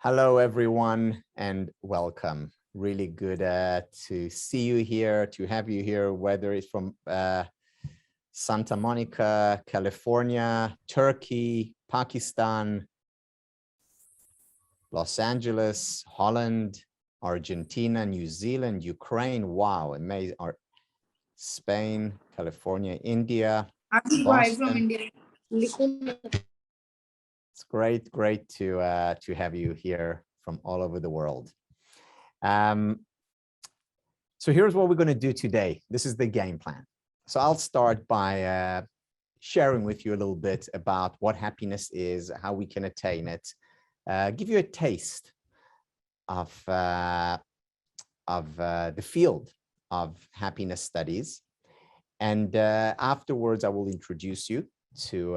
Hello, everyone, and welcome. Really good to see you here, to have you here, whether it's from Santa Monica, California, Turkey, Pakistan, Los Angeles, Holland, Argentina, New Zealand, Ukraine. Wow, amazing. Spain, California, India, Boston. It's great to have you here from all over the world. So here's what we're going to do today. This is the game plan. So I'll start by sharing with you a little bit about what happiness is, how we can attain it, give you a taste of the field of happiness studies. And afterwards, I will introduce you to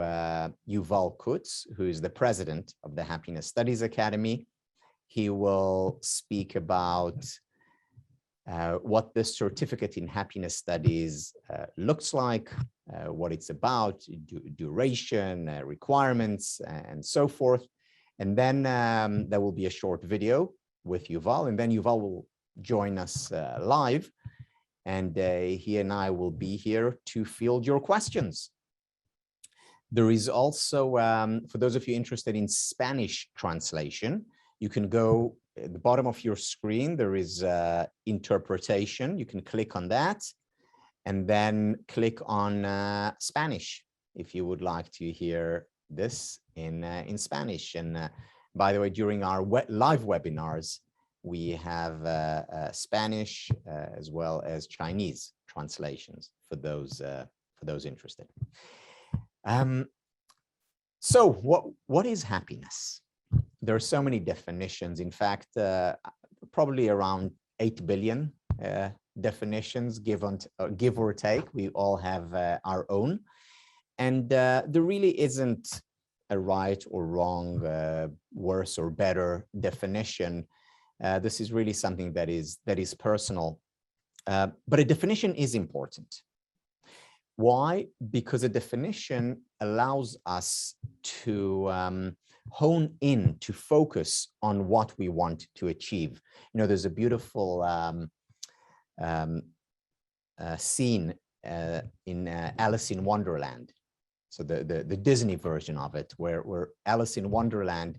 Yuval Kutz, who is the president of the Happiness Studies Academy. He will speak about what the certificate in happiness studies looks like, what it's about, duration, requirements, and so forth. And then there will be a short video with Yuval, and then Yuval will join us live. And he and I will be here to field your questions. There is also, for those of you interested in Spanish translation, you can go at the bottom of your screen. There is interpretation. You can click on that and then click on Spanish if you would like to hear this in Spanish. And by the way, during our live webinars, we have Spanish as well as Chinese translations for those interested. So what is happiness? There are so many definitions. In fact, probably around 8 billion definitions, give or take. We all have our own. And there really isn't a right or wrong, worse or better definition. This is really something that is personal. But a definition is important. Why? Because a definition allows us to hone in, to focus on what we want to achieve. You know, there's a beautiful scene in Alice in Wonderland. So the Disney version of it, where Alice in Wonderland,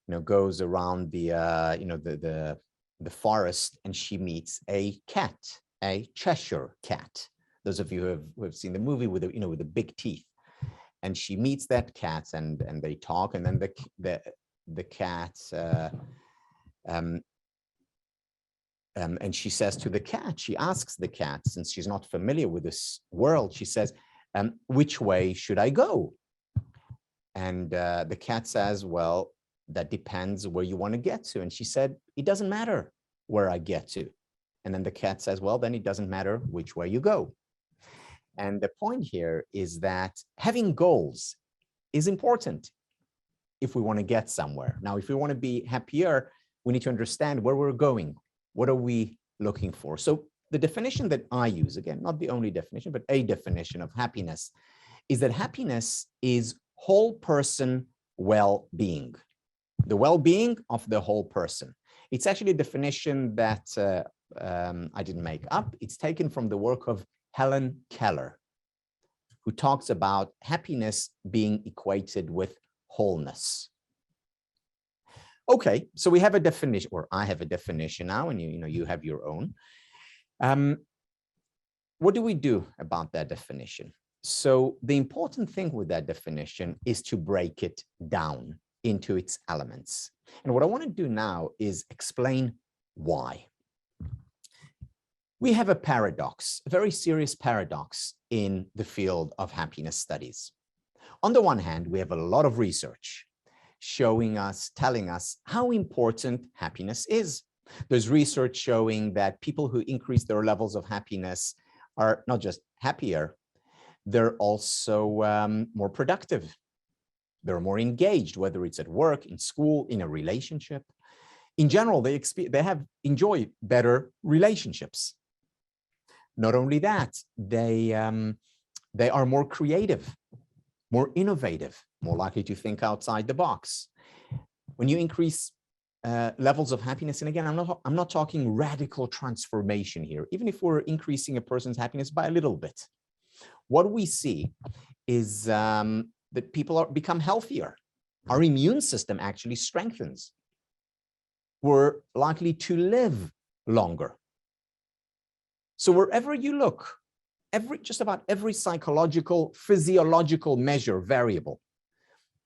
you know, goes around the forest, and she meets a cat, a Cheshire cat. Those of you who have seen the movie with the big teeth, and she meets that cat, and they talk, and then the cat and she says to the cat, she asks the cat, since she's not familiar with this world, she says, which way should I go? And the cat says, well, that depends where you want to get to. And she said, it doesn't matter where I get to. And then the cat says, well, then it doesn't matter which way you go. And the point here is that having goals is important if we want to get somewhere. Now, if we want to be happier, we need to understand where we're going. What are we looking for? So the definition that I use, again, not the only definition, but a definition of happiness, is that happiness is whole person well-being. The well-being of the whole person. It's actually a definition that I didn't make up. It's taken from the work of Helen Keller, who talks about happiness being equated with wholeness. Okay, so we have a definition, or I have a definition now, and you have your own. What do we do about that definition? So the important thing with that definition is to break it down into its elements. And what I want to do now is explain why. We have a paradox, a very serious paradox in the field of happiness studies. On the one hand, we have a lot of research showing us, telling us how important happiness is. There's research showing that people who increase their levels of happiness are not just happier, they're also more productive. They're more engaged, whether it's at work, in school, in a relationship. In general, they enjoy better relationships. Not only that, they are more creative, more innovative, more likely to think outside the box. When you increase levels of happiness. And again, I'm not talking radical transformation here, even if we're increasing a person's happiness by a little bit. What we see is that people become healthier. Our immune system actually strengthens. We're likely to live longer. So wherever you look, just about every psychological, physiological measure variable,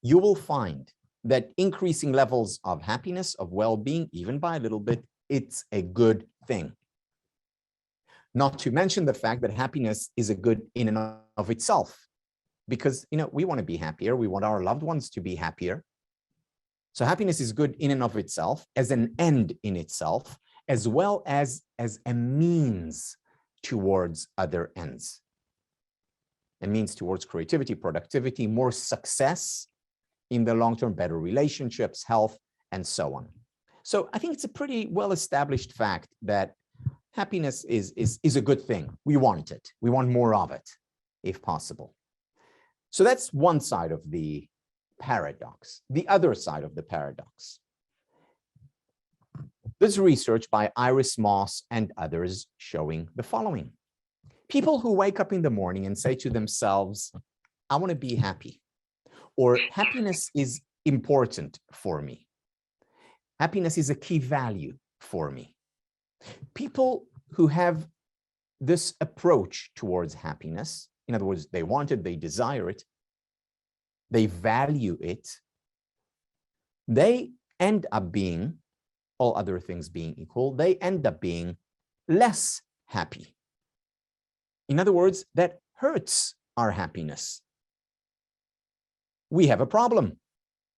you will find that increasing levels of happiness, of well-being, even by a little bit, it's a good thing. Not to mention the fact that happiness is a good in and of itself, because we want to be happier. We want our loved ones to be happier. So happiness is good in and of itself as an end in itself, as well as a means towards other ends. A means towards creativity, productivity, more success in the long term, better relationships, health, and so on. So I think it's a pretty well-established fact that happiness is a good thing. We want it. We want more of it, if possible. So that's one side of the paradox. The other side of the paradox. There's research by Iris Moss and others showing the following. People who wake up in the morning and say to themselves, I want to be happy, or happiness is important for me. Happiness is a key value for me. People who have this approach towards happiness, in other words, they want it, they desire it, they value it, they end up being, all other things being equal, they end up being less happy. In other words, that hurts our happiness. We have a problem.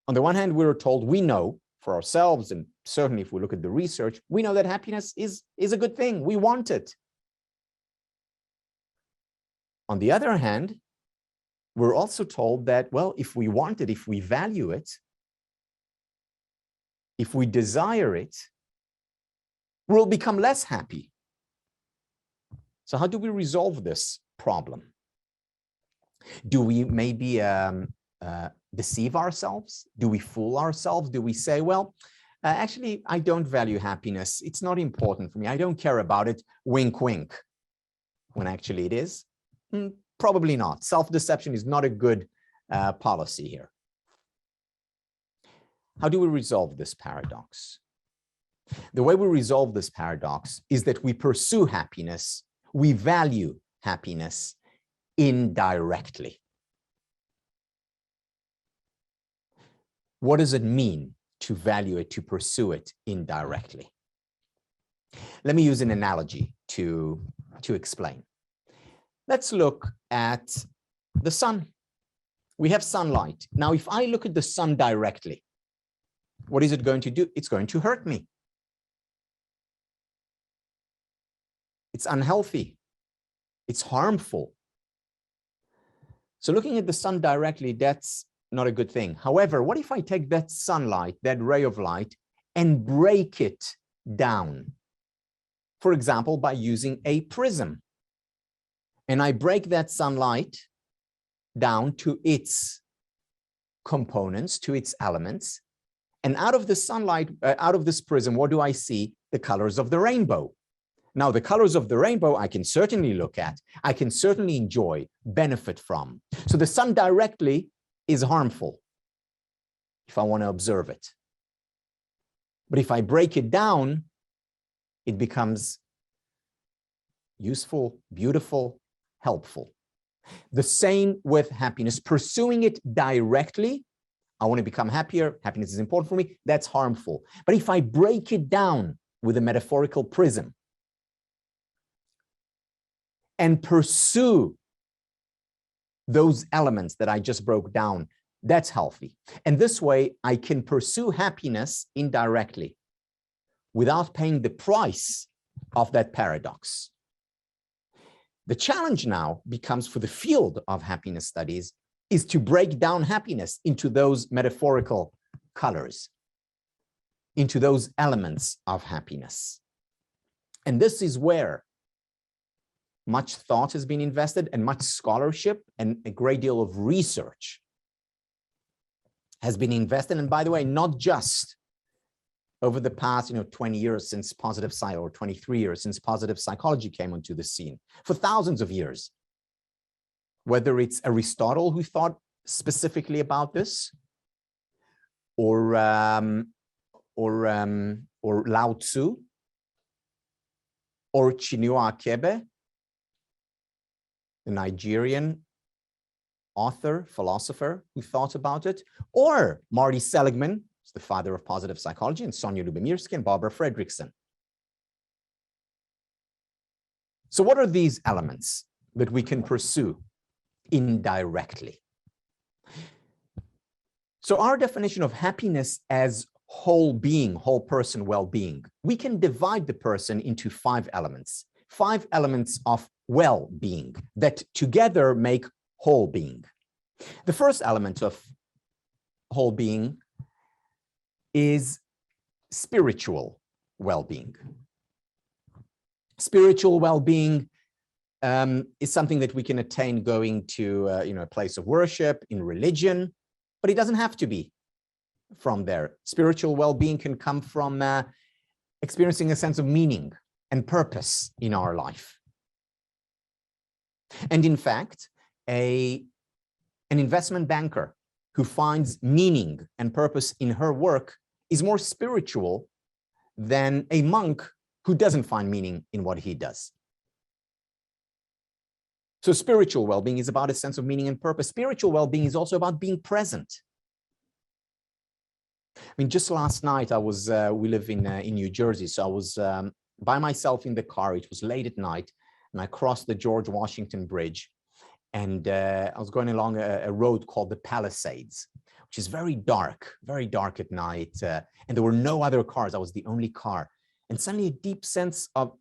On the one hand, we're told we know for ourselves, and certainly if we look at the research, we know that happiness is a good thing. We want it. On the other hand, we're also told that, well, if we want it, if we value it, if we desire it, we'll become less happy. So how do we resolve this problem? Do we maybe deceive ourselves? Do we fool ourselves? Do we say, well, actually, I don't value happiness. It's not important for me. I don't care about it. Wink, wink. When actually it is? Probably not. Self-deception is not a good policy here. How do we resolve this paradox? The way we resolve this paradox is that we pursue happiness, we value happiness indirectly. What does it mean to value it, to pursue it indirectly? Let me use an analogy to explain. Let's look at the sun. We have sunlight. Now, if I look at the sun directly, what is it going to do? It's going to hurt me. It's unhealthy. It's harmful. So looking at the sun directly, that's not a good thing. However, what if I take that sunlight, that ray of light, and break it down? For example, by using a prism. And I break that sunlight down to its components, to its elements. And out of the sunlight, out of this prism, what do I see? The colors of the rainbow. Now, the colors of the rainbow, I can certainly look at, I can certainly enjoy, benefit from. So the sun directly is harmful if I want to observe it. But if I break it down, it becomes useful, beautiful, helpful. The same with happiness. Pursuing it directly, I want to become happier, happiness is important for me, that's harmful. But if I break it down with a metaphorical prism and pursue those elements that I just broke down, that's healthy. And this way, I can pursue happiness indirectly without paying the price of that paradox. The challenge now becomes for the field of happiness studies is to break down happiness into those metaphorical colors, into those elements of happiness. And this is where much thought has been invested and much scholarship and a great deal of research has been invested. And by the way, not just over the past 20 years since positive psych, or 23 years since positive psychology came onto the scene, for thousands of years. Whether it's Aristotle who thought specifically about this, or Lao Tzu, or Chinua Achebe, the Nigerian author, philosopher who thought about it, or Marty Seligman, the father of positive psychology, and Sonia Lubomirsky and Barbara Fredrickson. So what are these elements that we can pursue indirectly? So our definition of happiness as whole being, whole person well-being, we can divide the person into 5 elements of well-being that together make whole being. The first element of whole being is spiritual well-being. Spiritual well-being is something that we can attain going to a place of worship, in religion, but it doesn't have to be from there. Spiritual well-being can come from experiencing a sense of meaning and purpose in our life. And in fact, an investment banker who finds meaning and purpose in her work is more spiritual than a monk who doesn't find meaning in what he does. So spiritual well-being is about a sense of meaning and purpose. Spiritual well-being is also about being present. I mean, just last night we live in New Jersey, so I was by myself in the car. It was late at night, and I crossed the George Washington Bridge, and I was going along a road called the Palisades, which is very dark at night, and there were no other cars. I was the only car, and suddenly a deep sense of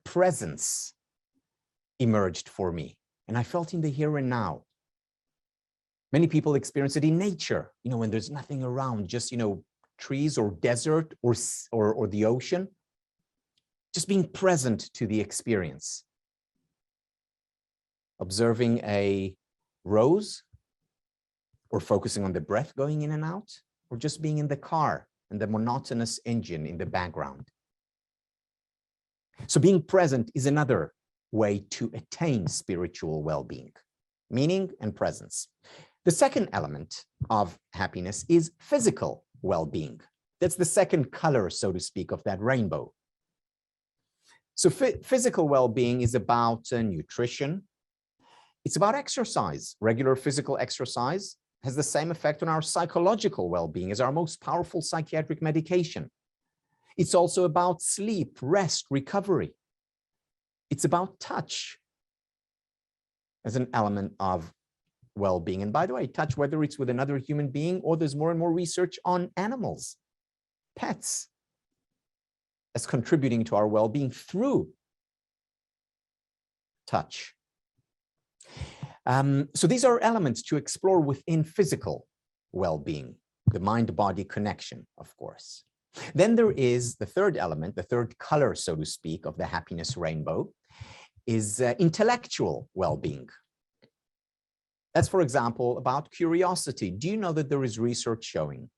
presence emerged for me, and I felt in the here and now. Many people experience it in nature, when there's nothing around, just trees or desert or the ocean, just being present to the experience. Observing a rose, or focusing on the breath going in and out, or just being in the car and the monotonous engine in the background. So being present is another way to attain spiritual well-being, meaning and presence. The second element of happiness is physical well-being. That's the second color, so to speak, of that rainbow. So physical well-being is about nutrition. It's about exercise. Regular physical exercise has the same effect on our psychological well-being as our most powerful psychiatric medication. It's also about sleep, rest, recovery. It's about touch as an element of well-being. And by the way, touch, whether it's with another human being, or there's more and more research on animals, pets, as contributing to our well-being through touch. So these are elements to explore within physical well-being, the mind-body connection, of course. Then there is the third element, the third color, so to speak, of the happiness rainbow, is intellectual well-being. That's, for example, about curiosity. Do you know that there is research showing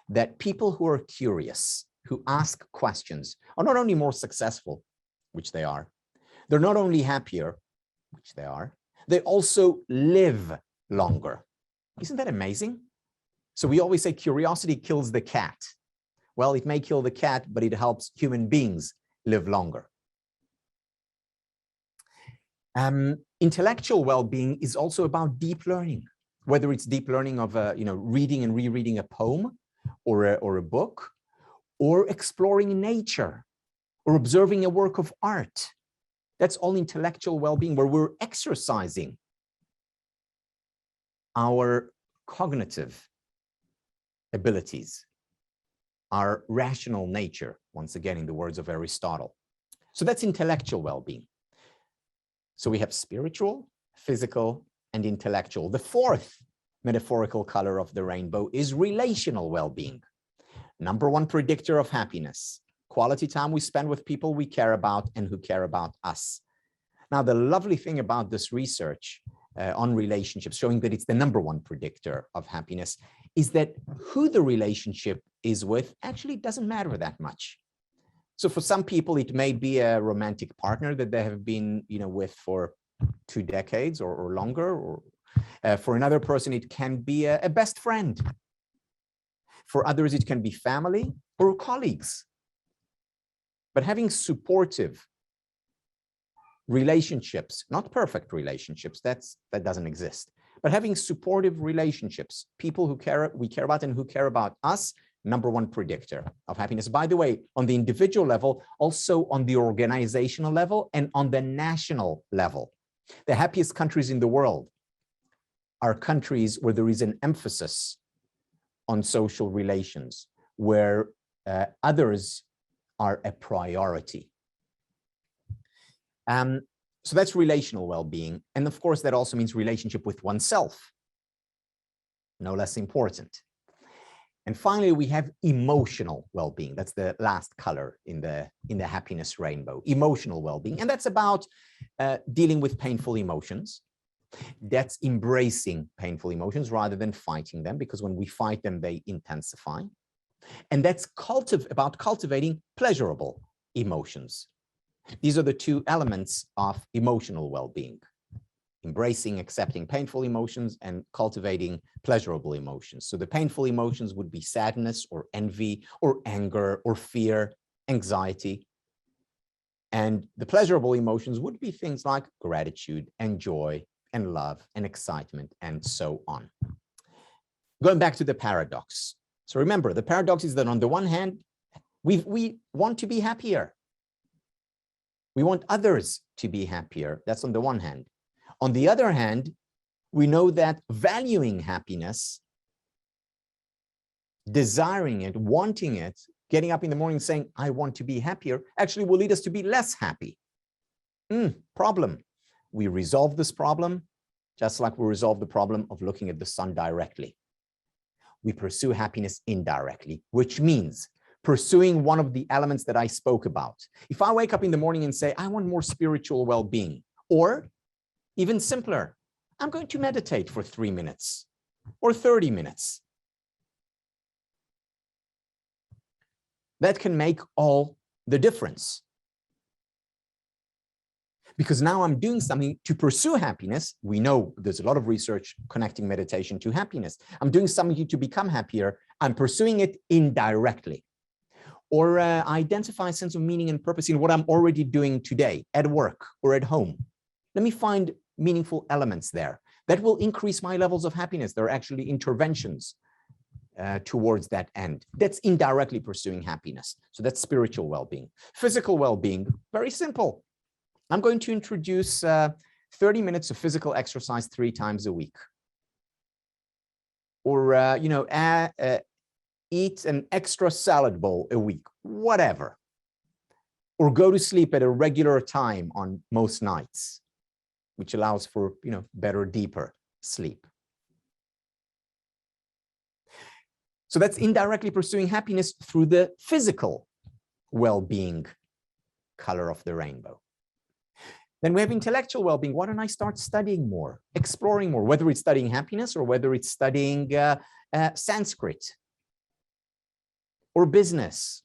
that people who are curious, who ask questions, are not only more successful, which they are, they're not only happier, which they are, they also live longer. Isn't that amazing? So we always say curiosity kills the cat. Well, it may kill the cat, but it helps human beings live longer. Intellectual well-being is also about deep learning, whether it's deep learning of reading and rereading a poem or a book, or exploring nature, or observing a work of art. That's all intellectual well-being, where we're exercising our cognitive abilities, our rational nature, once again, in the words of Aristotle. So that's intellectual well-being. So we have spiritual, physical, and intellectual. The fourth metaphorical color of the rainbow is relational well-being. Number one predictor of happiness, quality time we spend with people we care about and who care about us. Now, the lovely thing about this research on relationships, showing that it's the #1 predictor of happiness, is that who the relationship is with actually doesn't matter that much. So for some people, it may be a romantic partner that they have been, with for 2 decades or longer, or for another person, it can be a best friend. For others, it can be family or colleagues. But having supportive relationships, not perfect relationships, that doesn't exist, but having supportive relationships, people who we care about and who care about us, #1 predictor of happiness. By the way, on the individual level, also on the organizational level and on the national level. The happiest countries in the world are countries where there is an emphasis on social relations, where others are a priority. So that's relational well-being. And of course, that also means relationship with oneself, no less important. And finally, we have emotional well-being. That's the last color in the happiness rainbow, emotional well-being. And that's about dealing with painful emotions. That's embracing painful emotions rather than fighting them, because when we fight them, they intensify. And that's about cultivating pleasurable emotions. These are the 2 elements of emotional well-being: embracing, accepting painful emotions, and cultivating pleasurable emotions. So the painful emotions would be sadness or envy or anger or fear, anxiety. And the pleasurable emotions would be things like gratitude and joy and love and excitement and so on. Going back to the paradox. So remember, the paradox is that on the one hand, we want to be happier. We want others to be happier. That's on the one hand. On the other hand, we know that valuing happiness, desiring it, wanting it, getting up in the morning saying, I want to be happier, actually will lead us to be less happy. Problem. We resolve this problem just like we resolve the problem of looking at the sun directly. We pursue happiness indirectly, which means pursuing one of the elements that I spoke about. If I wake up in the morning and say, I want more spiritual well-being, or even simpler, I'm going to meditate for 3 minutes or 30 minutes. That can make all the difference. Because now I'm doing something to pursue happiness. We know there's a lot of research connecting meditation to happiness. I'm doing something to become happier. I'm pursuing it indirectly. Or identify a sense of meaning and purpose in what I'm already doing today at work or at home. Let me find meaningful elements there. That will increase my levels of happiness. There are actually interventions towards that end. That's indirectly pursuing happiness. So that's spiritual well-being. Physical well-being, very simple. I'm going to introduce 30 minutes of physical exercise 3 times a week. Or, eat an extra salad bowl a week, whatever. Or go to sleep at a regular time on most nights, which allows for, better, deeper sleep. So that's indirectly pursuing happiness through the physical well-being color of the rainbow. Then we have intellectual well-being. Why don't I start studying more, exploring more, whether it's studying happiness or whether it's studying Sanskrit or business,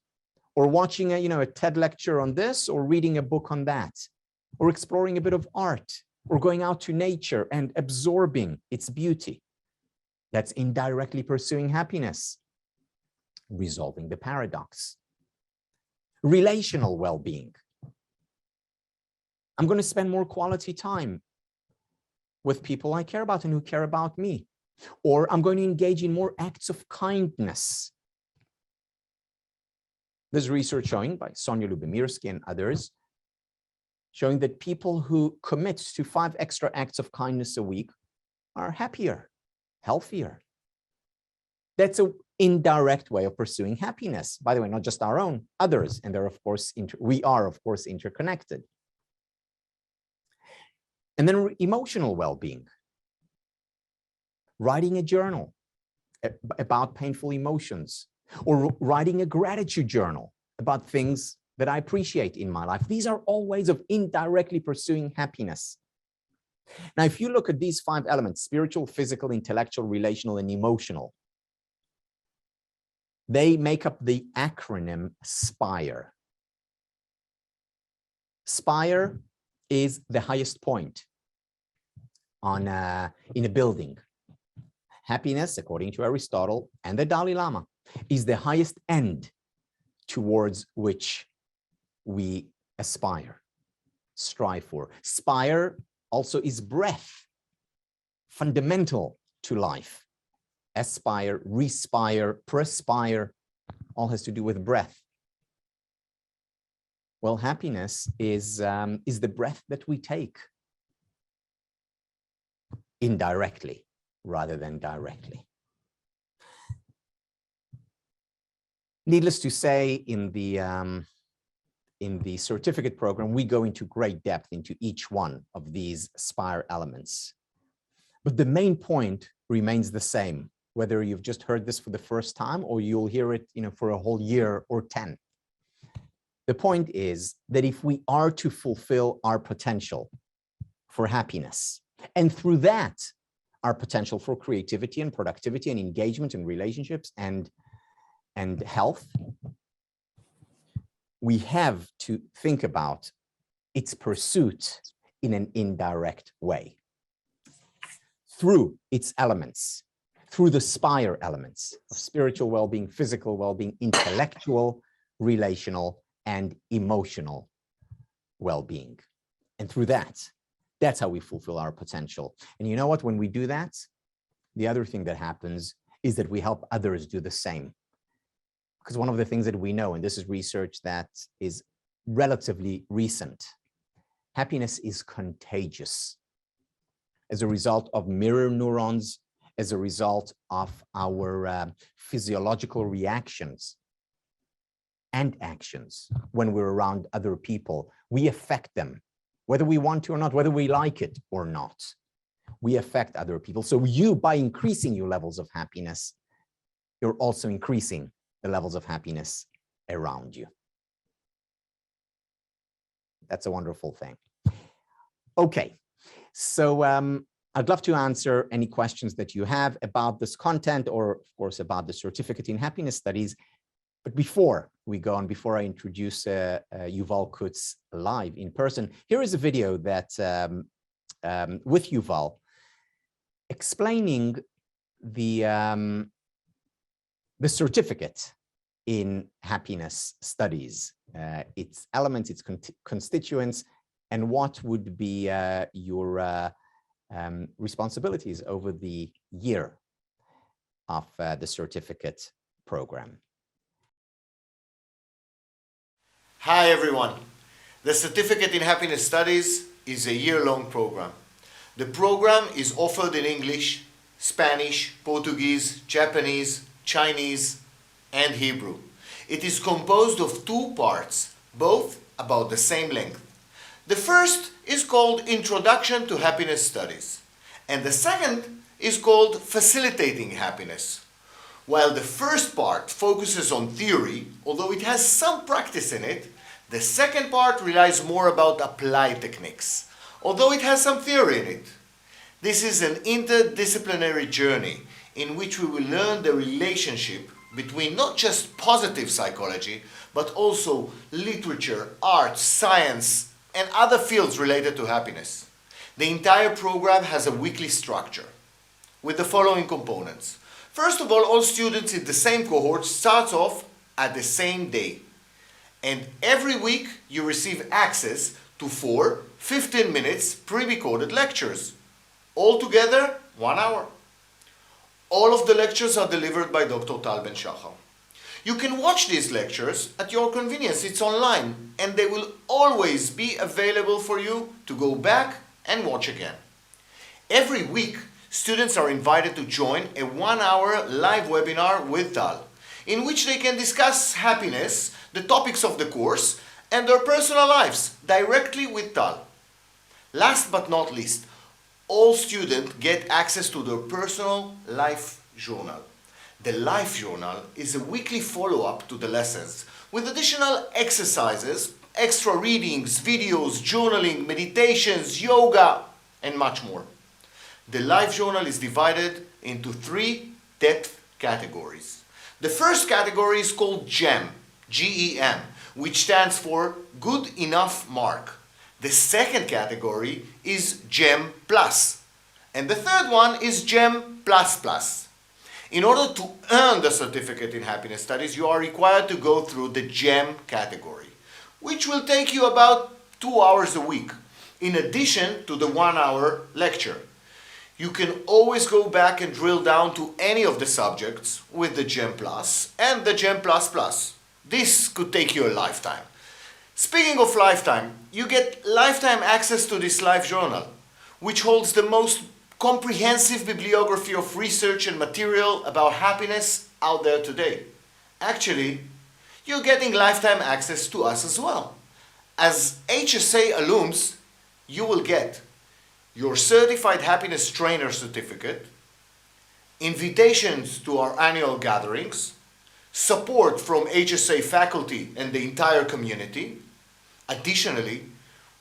or watching a TED lecture on this, or reading a book on that, or exploring a bit of art, or going out to nature and absorbing its beauty. That's indirectly pursuing happiness, resolving the paradox. Relational well-being. I'm going to spend more quality time with people I care about and who care about me. Or I'm going to engage in more acts of kindness. There's research showing by Sonia Lubimirsky and others, showing that people who commit to 5 extra acts of kindness a week are happier, healthier. That's an indirect way of pursuing happiness. By the way, not just our own, others. And they're, of course, we are, of course, interconnected. And then emotional well-being. Writing a journal about painful emotions, or writing a gratitude journal about things that I appreciate in my life. These are all ways of indirectly pursuing happiness. Now, if you look at these 5 elements, spiritual, physical, intellectual, relational, and emotional, they make up the acronym SPIRE. SPIRE is the highest point in a building. Happiness, according to Aristotle and the Dalai Lama, is the highest end towards which we aspire, strive for. Spire also is breath, fundamental to life. Aspire, respire, perspire, all has to do with breath. Well, happiness is the breath that we take indirectly rather than directly. Needless to say, in the certificate program, we go into great depth into each one of these SPIRE elements. But the main point remains the same, whether you've just heard this for the first time or you'll hear it, for a whole year or 10. The point is that if we are to fulfill our potential for happiness, and through that, our potential for creativity and productivity and engagement and relationships and health, we have to think about its pursuit in an indirect way through its elements, through the SPIRE elements of spiritual well-being, physical well-being, intellectual, relational, and emotional well-being. And through that, that's how we fulfill our potential. And you know what? When we do that, the other thing that happens is that we help others do the same. Because one of the things that we know, and this is research that is relatively recent, happiness is contagious as a result of mirror neurons, as a result of our physiological reactions and actions when we're around other people. We affect them, whether we want to or not, whether we like it or not. We affect other people. So you, by increasing your levels of happiness, you're also increasing the levels of happiness around you. That's a wonderful thing. Okay, so I'd love to answer any questions that you have about this content or, of course, about the certificate in happiness studies. But before we go on, before I introduce Yuval Kutz live in person, here is a video that with Yuval explaining the certificate in happiness studies, its elements, its constituents, and what would be your responsibilities over the year of the certificate program. Hi everyone. The Certificate in Happiness Studies is a year-long program. The program is offered in English, Spanish, Portuguese, Japanese, Chinese, and Hebrew. It is composed of 2 parts, both about the same length. The first is called Introduction to Happiness Studies, and the second is called Facilitating Happiness. While the first part focuses on theory, although it has some practice in it, the second part relies more about applied techniques, although it has some theory in it. This is an interdisciplinary journey in which we will learn the relationship between not just positive psychology, but also literature, art, science, and other fields related to happiness. The entire program has a weekly structure with the following components. First of all students in the same cohort starts off at the same day. And every week you receive access to 4 15 minutes pre-recorded lectures. Altogether, 1 hour. All of the lectures are delivered by Dr. Tal Ben-Shahar. You can watch these lectures at your convenience. It's online, and they will always be available for you to go back and watch again. Every week, students are invited to join a 1-hour live webinar with Tal, in which they can discuss happiness, the topics of the course, and their personal lives directly with Tal. Last but not least, all students get access to their personal life journal. The life journal is a weekly follow-up to the lessons with additional exercises, extra readings, videos, journaling, meditations, yoga, and much more. The life journal is divided into 3 depth categories. The first category is called GEM, G-E-M, which stands for Good Enough Mark. The second category is GEM Plus, and the third one is GEM Plus Plus. In order to earn the certificate in happiness studies, you are required to go through the GEM category, which will take you about 2 hours a week, in addition to the 1-hour lecture. You can always go back and drill down to any of the subjects with the GEM Plus and the GEM Plus Plus. This could take you a lifetime. Speaking of lifetime, you get lifetime access to this life journal, which holds the most comprehensive bibliography of research and material about happiness out there today. Actually, you're getting lifetime access to us as well. As HSA alums, you will get your Certified Happiness Trainer certificate, invitations to our annual gatherings, support from HSA faculty and the entire community. Additionally,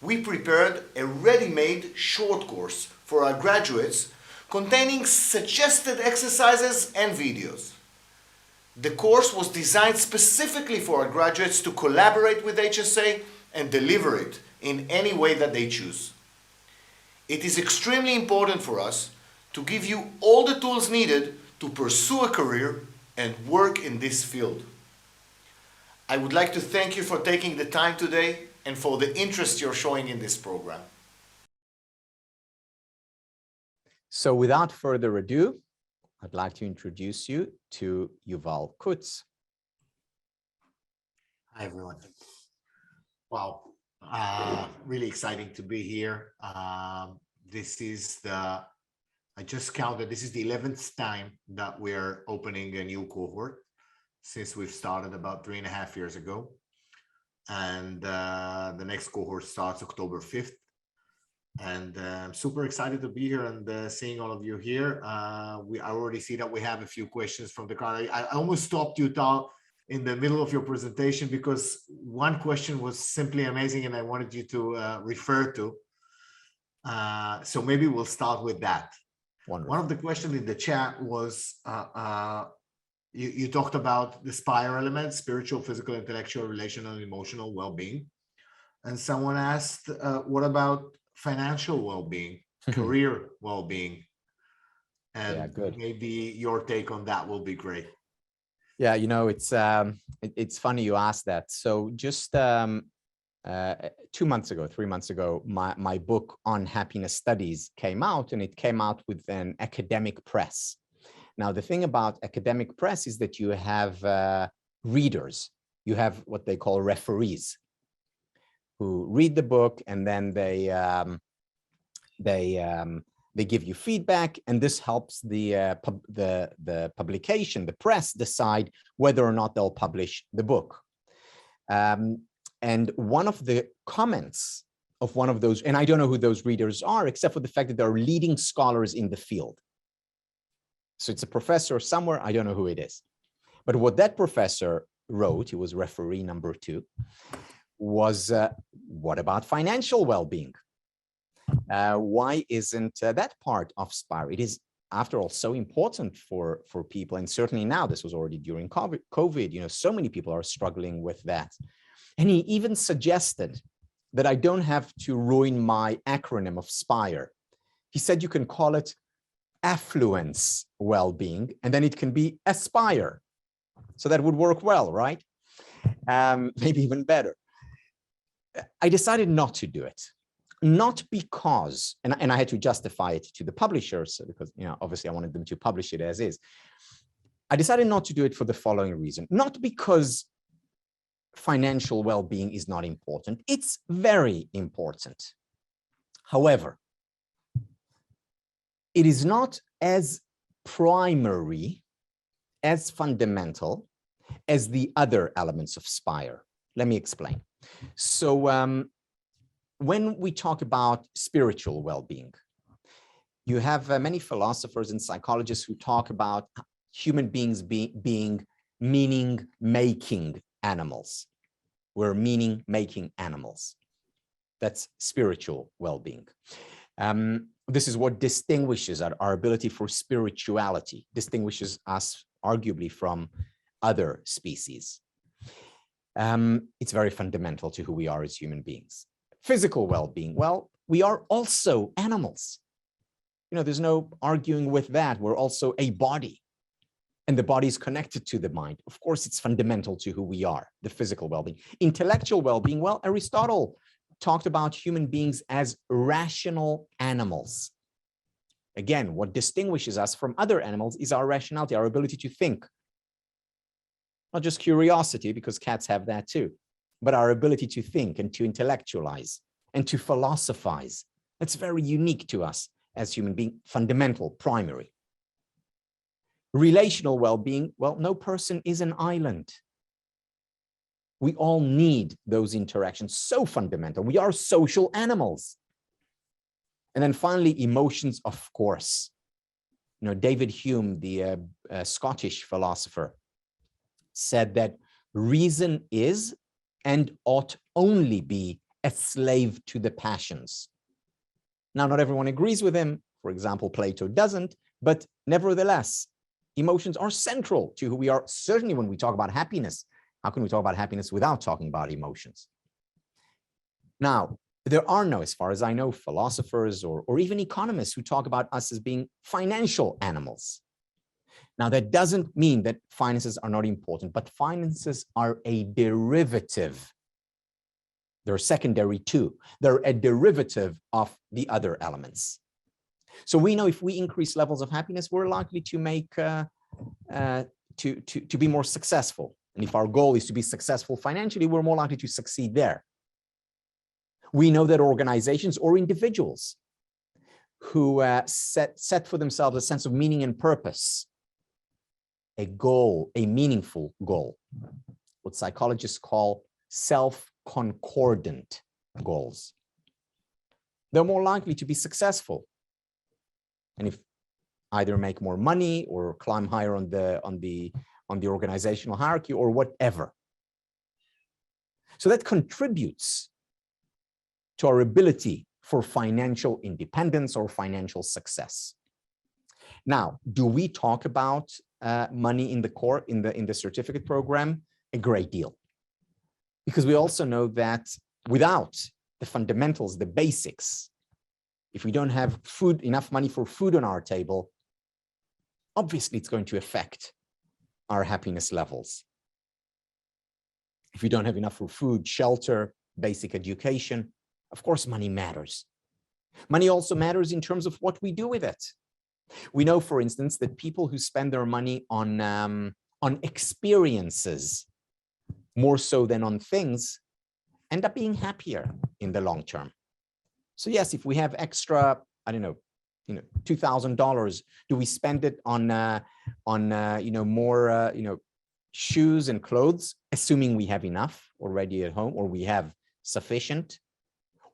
we prepared a ready-made short course for our graduates containing suggested exercises and videos. The course was designed specifically for our graduates to collaborate with HSA and deliver it in any way that they choose. It is extremely important for us to give you all the tools needed to pursue a career and work in this field. I would like to thank you for taking the time today and for the interest you're showing in this program. So without further ado, I'd like to introduce you to Yuval Kutz. Hi, everyone. Wow, really exciting to be here. This is I just counted, this is the 11th time that we're opening a new cohort since we've started about 3.5 years ago. And the next cohort starts October 5th. And I'm super excited to be here and seeing all of you here. I already see that we have a few questions from the crowd. I almost stopped you, Tal, in the middle of your presentation because one question was simply amazing and I wanted you to refer to. So maybe we'll start with that. Wonderful. One of the questions in the chat was, you talked about the SPIRE elements: spiritual, physical, intellectual, relational, and emotional well-being. And someone asked, what about financial well-being, career well-being? And yeah, good. Maybe your take on that will be great. Yeah, you know, it's funny you asked that. So just 3 months ago, my book on happiness studies came out, and it came out with an academic press. Now, the thing about academic press is that you have readers, you have what they call referees, who read the book, and then they give you feedback, and this helps the publication, the press, decide whether or not they'll publish the book. And one of the comments of one of those, and I don't know who those readers are, except for the fact that they're leading scholars in the field. So it's a professor somewhere, I don't know who it is. But what that professor wrote, he was referee number 2, was, what about financial well-being? Why isn't that part of SPIRE? It is, after all, so important for people. And certainly now, this was already during COVID, you know, so many people are struggling with that. And he even suggested that I don't have to ruin my acronym of SPIRE. He said you can call it affluence well-being, and then it can be ASPIRE. So that would work well, right? Maybe even better. I decided not to do it. Not because, and I had to justify it to the publishers, because, you know, obviously I wanted them to publish it as is. I decided not to do it for the following reason. Not because financial well-being is not important. It's very important. However, it is not as primary, as fundamental as the other elements of SPIRE. Let me explain. So when we talk about spiritual well-being, you have many philosophers and psychologists who talk about human beings being meaning-making animals. We're meaning-making animals. That's spiritual well-being. This is what distinguishes our ability for spirituality, distinguishes us arguably from other species. It's very fundamental to who we are as human beings. Physical well-being, well, we are also animals. You know, there's no arguing with that. We're also a body, and the body is connected to the mind. Of course, it's fundamental to who we are, the physical well-being. Intellectual well-being, well, Aristotle talked about human beings as rational animals. Again, what distinguishes us from other animals is our rationality, our ability to think. Not just curiosity, because cats have that too, but our ability to think and to intellectualize and to philosophize. That's very unique to us as human beings, fundamental, primary. Relational well-being, well, no person is an island. We all need those interactions, so fundamental. We are social animals. And then finally, emotions, of course. You know, David Hume, the Scottish philosopher, said that reason is and ought only be a slave to the passions. Now, not everyone agrees with him. For example, Plato doesn't, but nevertheless, emotions are central to who we are. Certainly when we talk about happiness, how can we talk about happiness without talking about emotions? Now, there are no, as far as I know, philosophers or even economists who talk about us as being financial animals. Now, that doesn't mean that finances are not important, but finances are a derivative. They're secondary too. They're a derivative of the other elements. So we know if we increase levels of happiness, we're likely to make to be more successful. And if our goal is to be successful financially, we're more likely to succeed there. We know that organizations or individuals who set for themselves a sense of meaning and purpose, a goal, a meaningful goal, what psychologists call self-concordant goals, they're more likely to be successful. And if either make more money or climb higher on the organizational hierarchy or whatever. So that contributes to our ability for financial independence or financial success. Now, do we talk about money in the core, in the certificate program? A great deal. Because we also know that without the fundamentals, the basics, if we don't have food, enough money for food on our table, obviously it's going to affect our happiness levels. If we don't have enough for food, shelter, basic education, of course, money matters. Money also matters in terms of what we do with it. We know, for instance, that people who spend their money on experiences more so than on things end up being happier in the long term. So yes, if we have extra, I don't know, $2,000, do we spend it on more shoes and clothes, assuming we have enough already at home or we have sufficient?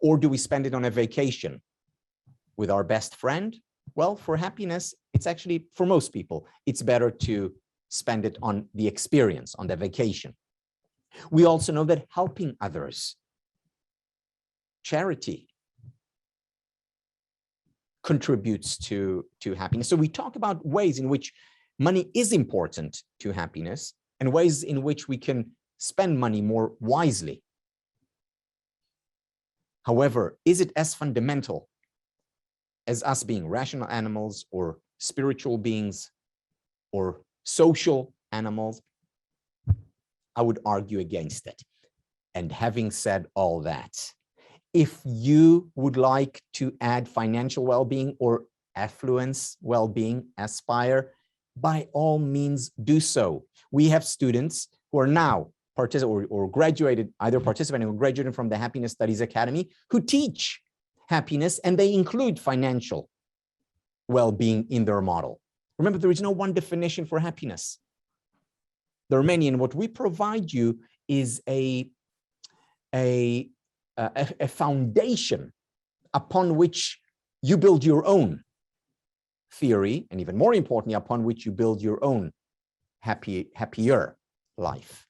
Or do we spend it on a vacation with our best friend? Well, for happiness, it's actually, for most people, it's better to spend it on the experience, on the vacation. We also know that helping others, charity, contributes to happiness. So we talk about ways in which money is important to happiness and ways in which we can spend money more wisely. However, is it as fundamental as us being rational animals or spiritual beings or social animals? I would argue against it. And having said all that, if you would like to add financial well-being or affluence well-being, SPIRE, by all means do so. We have students who are now or graduated, either participating or graduating from the Happiness Studies Academy, who teach happiness, and they include financial well-being in their model. Remember, there is no one definition for happiness. There are many, and what we provide you is a foundation upon which you build your own theory, and even more importantly, upon which you build your own happier life.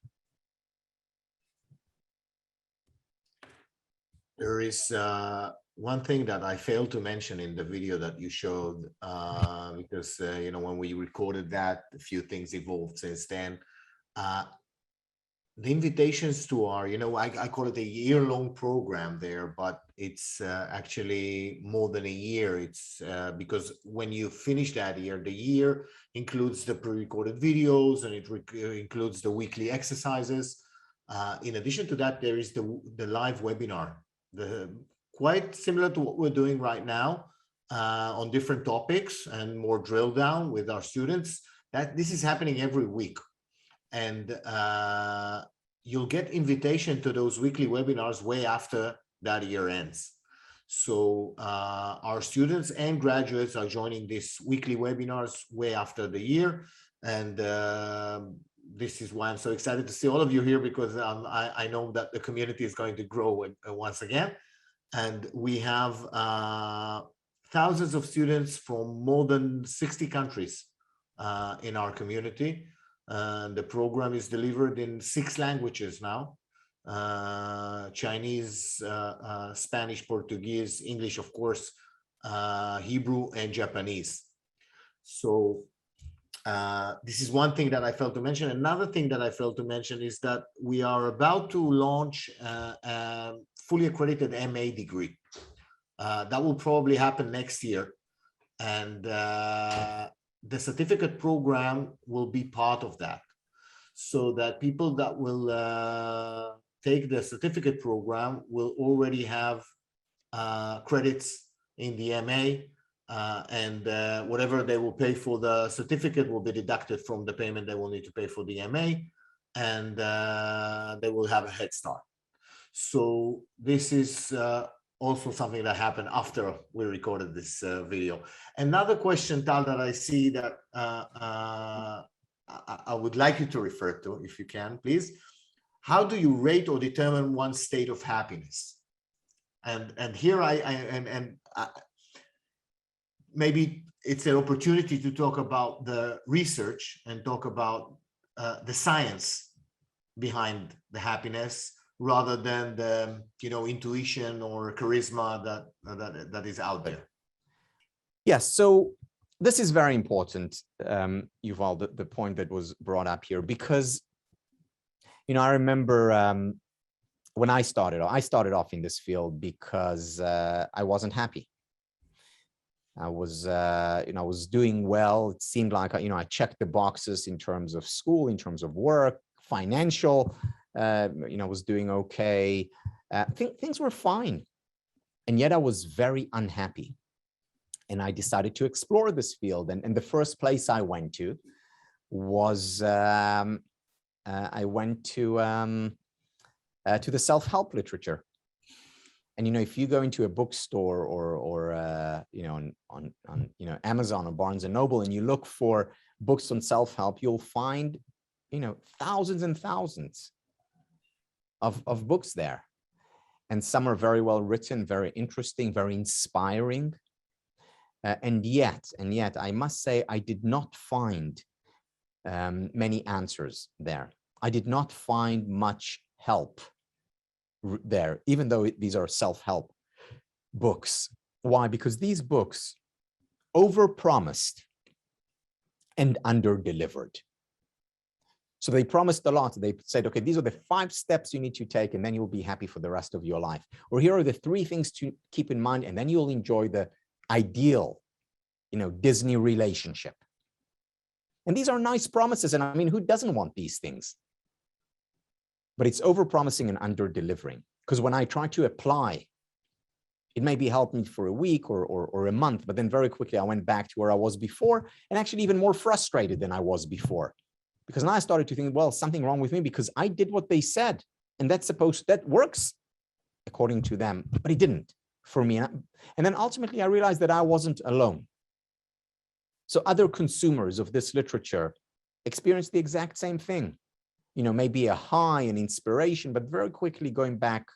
There is one thing that I failed to mention in the video that you showed, because you know, when we recorded that, a few things evolved since then. The invitations to our, you know, I call it a year-long program there, but it's actually more than a year. It's because when you finish that year, the year includes the pre-recorded videos, and it includes the weekly exercises. In addition to that, there is the live webinar, quite similar to what we're doing right now, on different topics and more drill down with our students. That this is happening every week. And you'll get invitation to those weekly webinars way after that year ends. So our students and graduates are joining these weekly webinars way after the year. And this is why I'm so excited to see all of you here, because I know that the community is going to grow once again. And we have thousands of students from more than 60 countries in our community. The program is delivered in 6 languages now: Chinese, Spanish, Portuguese, English, of course, Hebrew, and Japanese. So this is one thing that I failed to mention. Another thing that I failed to mention is that we are about to launch a fully accredited MA degree. That will probably happen next year. And the certificate program will be part of that, so that people that will take the certificate program will already have credits in the MA, and whatever they will pay for the certificate will be deducted from the payment they will need to pay for the MA, and they will have a head start. So this is also something that happened after we recorded this video. Another question, Tal, that I see that I would like you to refer to, if you can, please. How do you rate or determine one's state of happiness? And here maybe it's an opportunity to talk about the research and talk about the science behind the happiness, rather than the, you know, intuition or charisma that is out there. Yes, so this is very important, Yuval, the point that was brought up here, because, you know, I remember when I started off in this field because I wasn't happy. I was, you know, I was doing well. It seemed like, you know, I checked the boxes in terms of school, in terms of work, financial. You know, was doing okay. Things were fine. And yet I was very unhappy. And I decided to explore this field. And the first place I went to was, I went to the self-help literature. And, you know, if you go into a bookstore or you know, on you know, Amazon or Barnes and Noble, and you look for books on self-help, you'll find, you know, thousands and thousands of books there, and some are very well written, very interesting, very inspiring, and yet I must say I did not find many answers there. I did not find much help there, even though these are self-help books. Why? Because these books over-promised and under-delivered. So they promised a lot. They said, okay, these are the 5 steps you need to take, and then you'll be happy for the rest of your life. Or here are the 3 things to keep in mind, and then you'll enjoy the ideal, you know, Disney relationship. And these are nice promises. And I mean, who doesn't want these things? But it's over-promising and under-delivering. Because when I try to apply, it maybe helped me for a week or a month, but then very quickly I went back to where I was before, and actually even more frustrated than I was before. Because now I started to think, well, something wrong with me, because I did what they said, and that works according to them, but it didn't for me. And then ultimately I realized that I wasn't alone. So other consumers of this literature experienced the exact same thing. You know, maybe a high and inspiration, but very quickly going back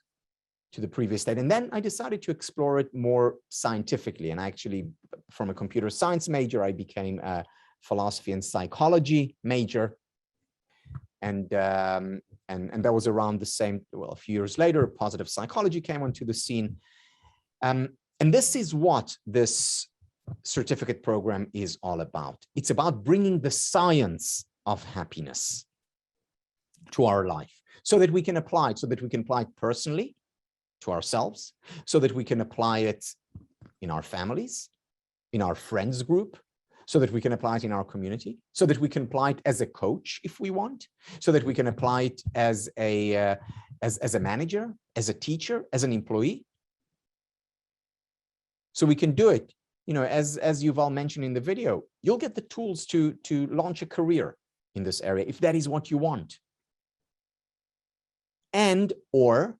to the previous state. And then I decided to explore it more scientifically. And actually, from a computer science major, I became a philosophy and psychology major. And that was around the same, well, a few years later, positive psychology came onto the scene. And this is what this certificate program is all about. It's about bringing the science of happiness to our life so that we can apply it, so that we can apply it personally to ourselves, so that we can apply it in our families, in our friends group, so that we can apply it in our community, so that we can apply it as a coach if we want, so that we can apply it as a manager, as a teacher, as an employee. So we can do it, you know, as Yuval mentioned in the video, you'll get the tools to launch a career in this area if that is what you want. And or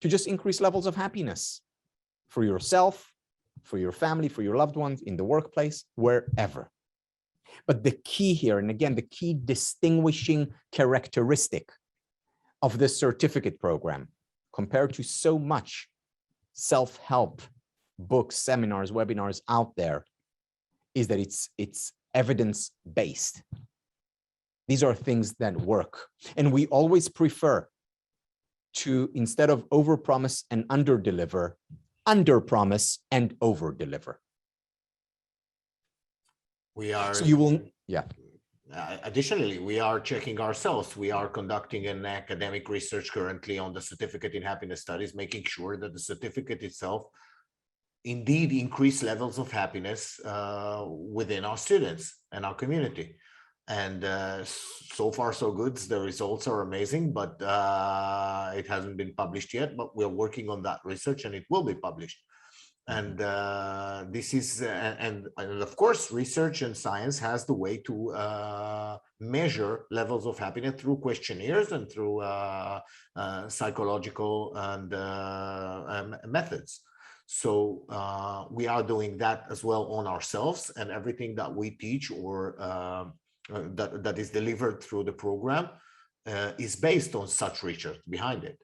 to just increase levels of happiness for yourself, for your family, for your loved ones, in the workplace, wherever. But the key here, and again, the key distinguishing characteristic of this certificate program compared to so much self-help books, seminars, webinars out there, is that it's evidence-based. These are things that work. And we always prefer to, instead of overpromise and underdeliver, underpromise and overdeliver. We are. So you will, yeah. Additionally, we are checking ourselves. We are conducting an academic research currently on the certificate in happiness studies, making sure that the certificate itself indeed increase levels of happiness within our students and our community. And so far so good. The results are amazing, but it hasn't been published yet, but we're working on that research and it will be published. And this is, and of course, research and science has the way to measure levels of happiness through questionnaires and through psychological and methods. So we are doing that as well on ourselves, and everything that we teach or that is delivered through the program is based on such research behind it.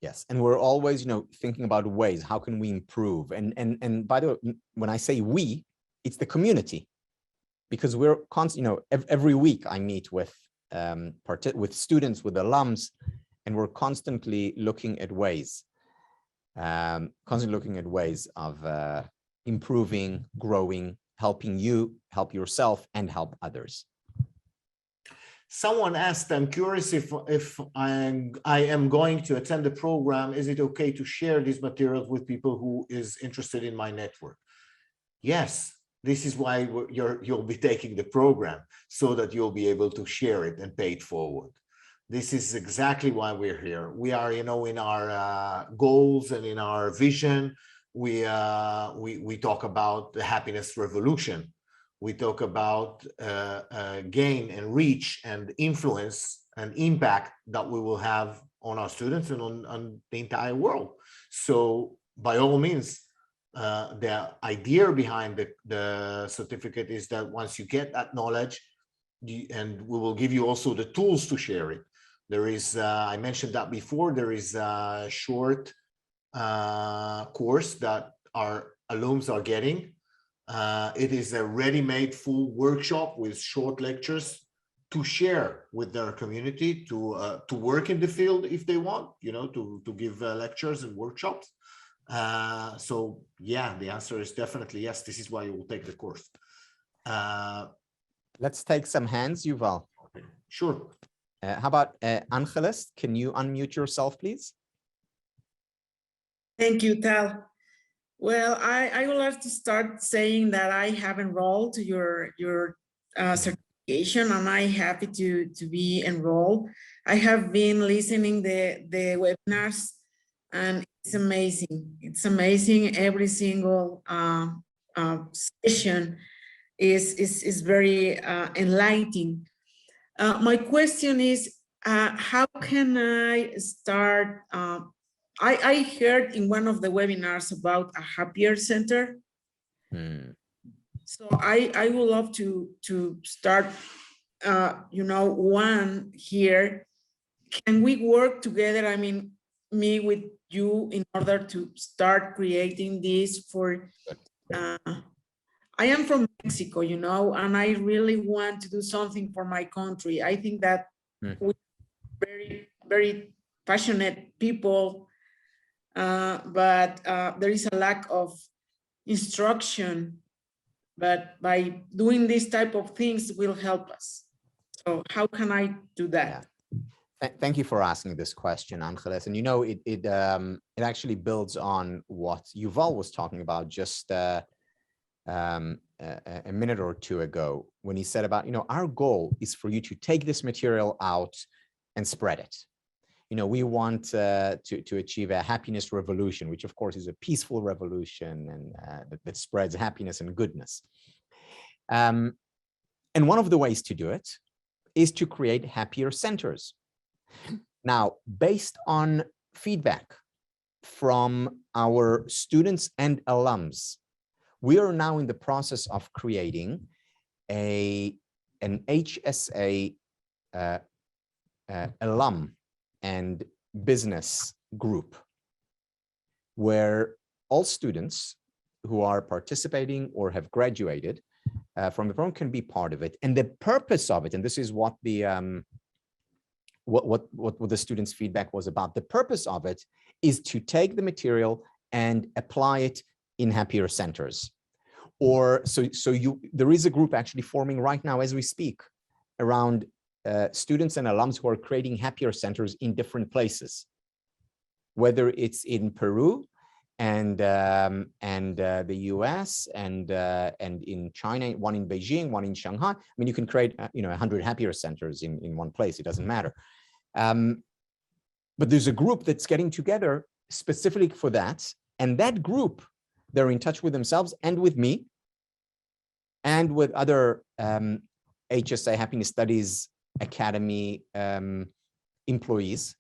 Yes, and we're always, you know, thinking about ways, how can we improve? And by the way, when I say we, it's the community, because we're constantly, you know, every week I meet with students, with alums, and we're constantly looking at ways, of improving, growing, helping you, help yourself, and help others. Someone asked, I'm curious if I am going to attend the program, is it okay to share these materials with people who is interested in my network? Yes, this is why you'll be taking the program, so that you'll be able to share it and pay it forward. This is exactly why we're here. We are, you know, in our goals and in our vision, we talk about the happiness revolution. We talk about gain and reach and influence and impact that we will have on our students and on the entire world. So by all means, the idea behind the certificate is that once you get that knowledge, and we will give you also the tools to share it. There is, I mentioned that before, there is a short course that our alums are getting. It is a ready-made full workshop with short lectures to share with their community, to work in the field if they want, you know, to give lectures and workshops. So yeah, the answer is definitely yes. This is why you will take the course. Let's take some hands, Yuval. Sure. How about Angeles? Can you unmute yourself, please? Thank you, Tal. Well, I would like to start saying that I have enrolled to your certification, and I'm happy to be enrolled. I have been listening the webinars, and it's amazing. It's amazing. Every single session is very enlightening. My question is, how can I start? I heard in one of the webinars about a happier center. So I would love to start, you know, one here. Can we work together? I mean, me with you, in order to start creating this for, I am from Mexico, you know, and I really want to do something for my country. I think that we're very, very passionate people. but there is a lack of instruction. But by doing this type of things will help us. So how can I do that? Yeah. Thank you for asking this question, Angeles. And you know, it actually builds on what Yuval was talking about just a minute or two ago, when he said about, you know, our goal is for you to take this material out and spread it. You know, we want to achieve a happiness revolution, which of course is a peaceful revolution and that spreads happiness and goodness. And one of the ways to do it is to create happier centers. Now, based on feedback from our students and alums, we are now in the process of creating an HSA alum and business group, where all students who are participating or have graduated from the program can be part of it. And the purpose of it, and this is what the what the students' feedback was about. The purpose of it is to take the material and apply it in happier centers. Or there is a group actually forming right now as we speak around students and alums who are creating happier centers in different places, whether it's in Peru and the US and in China, one in Beijing, one in Shanghai. I mean, you can create 100 happier centers in one place. It doesn't matter. But there's a group that's getting together specifically for that, and that group, they're in touch with themselves and with me and with other HSA Happiness Studies Academy employees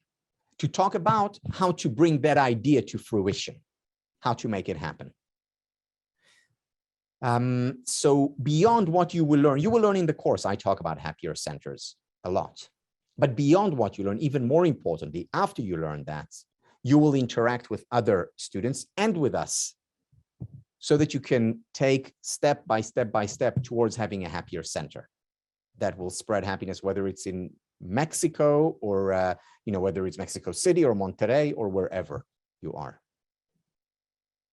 to talk about how to bring that idea to fruition, how to make it happen. So beyond what you will learn in the course, I talk about happier centers a lot. But beyond what you learn, even more importantly, after you learn that, you will interact with other students and with us so that you can take step by step towards having a happier center that will spread happiness, whether it's in Mexico or, whether it's Mexico City or Monterrey or wherever you are.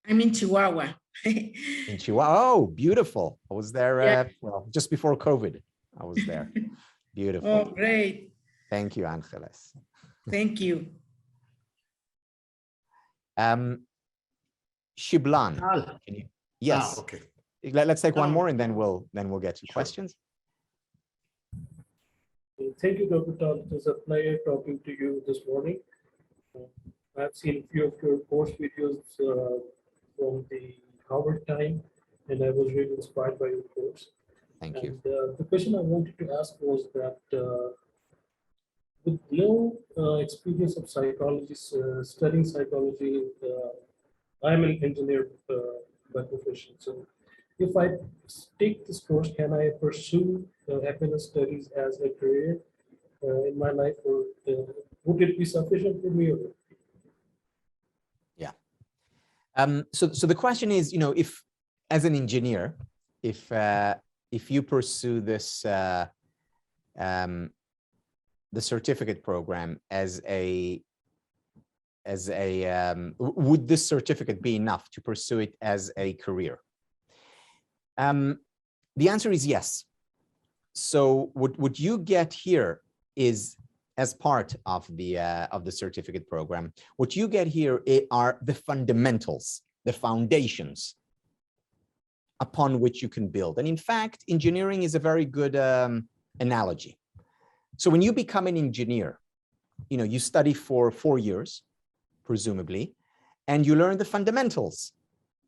I'm in Chihuahua. In Chihuahua, oh, beautiful. I was there, well, just before COVID, I was there. Beautiful. Oh, great. Thank you, Angeles. Thank you. Shiblan, can you? Yes. Okay. Let's take one more and then we'll get to questions. Thank you, Dr. Tal. It was a pleasure talking to you this morning. I've seen a few of your course videos from the Harvard time, and I was really inspired by your course. Thank you. The question I wanted to ask was that with no experience of psychology, studying psychology, I'm an engineer by profession. So if I take this course, can I pursue happiness studies as a career in my life, or would it be sufficient for me? Yeah. So the question is, if as an engineer, if you pursue this the certificate program would this certificate be enough to pursue it as a career? The answer is yes. So what you get here is, as part of the certificate program, what you get here are the fundamentals, the foundations upon which you can build. And in fact, engineering is a very good analogy. So when you become an engineer, you study for 4 years, presumably, and you learn the fundamentals,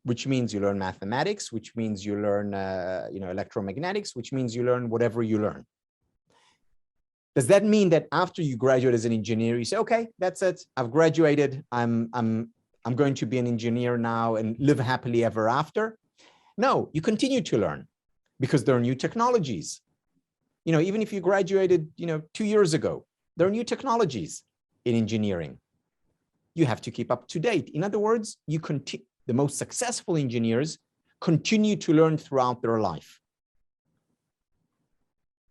which means you learn mathematics, which means you learn, electromagnetics, which means you learn whatever you learn. Does that mean that after you graduate as an engineer, you say, okay, that's it, I've graduated, I'm going to be an engineer now and live happily ever after? No, you continue to learn because there are new technologies. Even if you graduated, 2 years ago, there are new technologies in engineering. You have to keep up to date. In other words, the most successful engineers continue to learn throughout their life.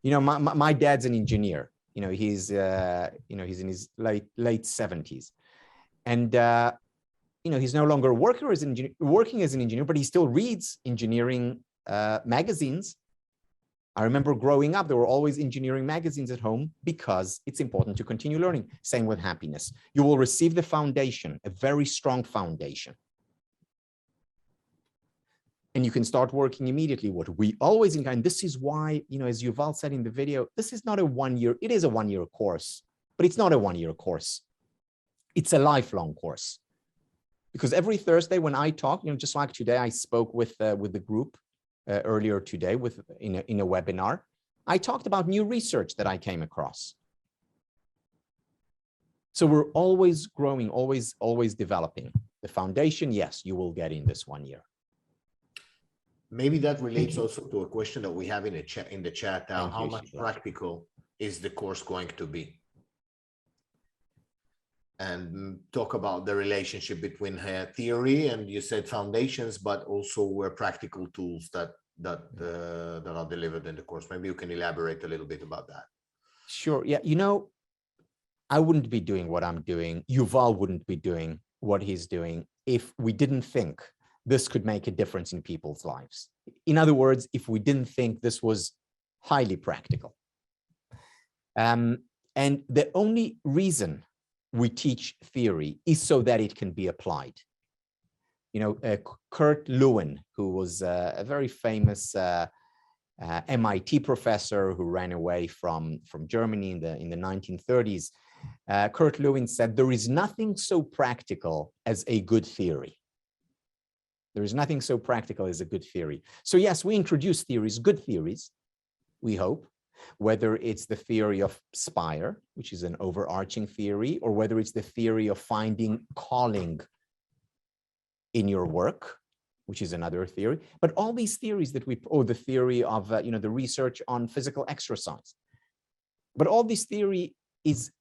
My dad's an engineer. He's in his late 70s, and he's no longer working as an engineer, but he still reads engineering magazines. I remember growing up, there were always engineering magazines at home because it's important to continue learning. Same with happiness. You will receive the foundation, a very strong foundation. And you can start working immediately. What we always encourage, and this is why, as Yuval said in the video, this is not a 1 year, it is a 1 year course, but it's not a 1 year course. It's a lifelong course. Because every Thursday when I talk, just like today, I spoke with the group earlier today in a webinar, I talked about new research that I came across. So we're always growing, always developing. The foundation, yes, you will get in this 1 year. Maybe that relates also to a question that we have in the chat. How much practical is the course going to be? And talk about the relationship between theory and, you said, foundations, but also practical tools that are delivered in the course. Maybe you can elaborate a little bit about that. Sure. Yeah. I wouldn't be doing what I'm doing. Yuval wouldn't be doing what he's doing if we didn't think this could make a difference in people's lives. In other words, if we didn't think this was highly practical. And the only reason we teach theory is so that it can be applied. Kurt Lewin, who was a very famous MIT professor who ran away from Germany in the 1930s, Kurt Lewin said, there is nothing so practical as a good theory. There is nothing so practical as a good theory. So yes, we introduce theories, good theories, we hope, whether it's the theory of SPIRE, which is an overarching theory, or whether it's the theory of finding calling in your work, which is another theory. But all these theories that the theory of, the research on physical exercise. But all this theory is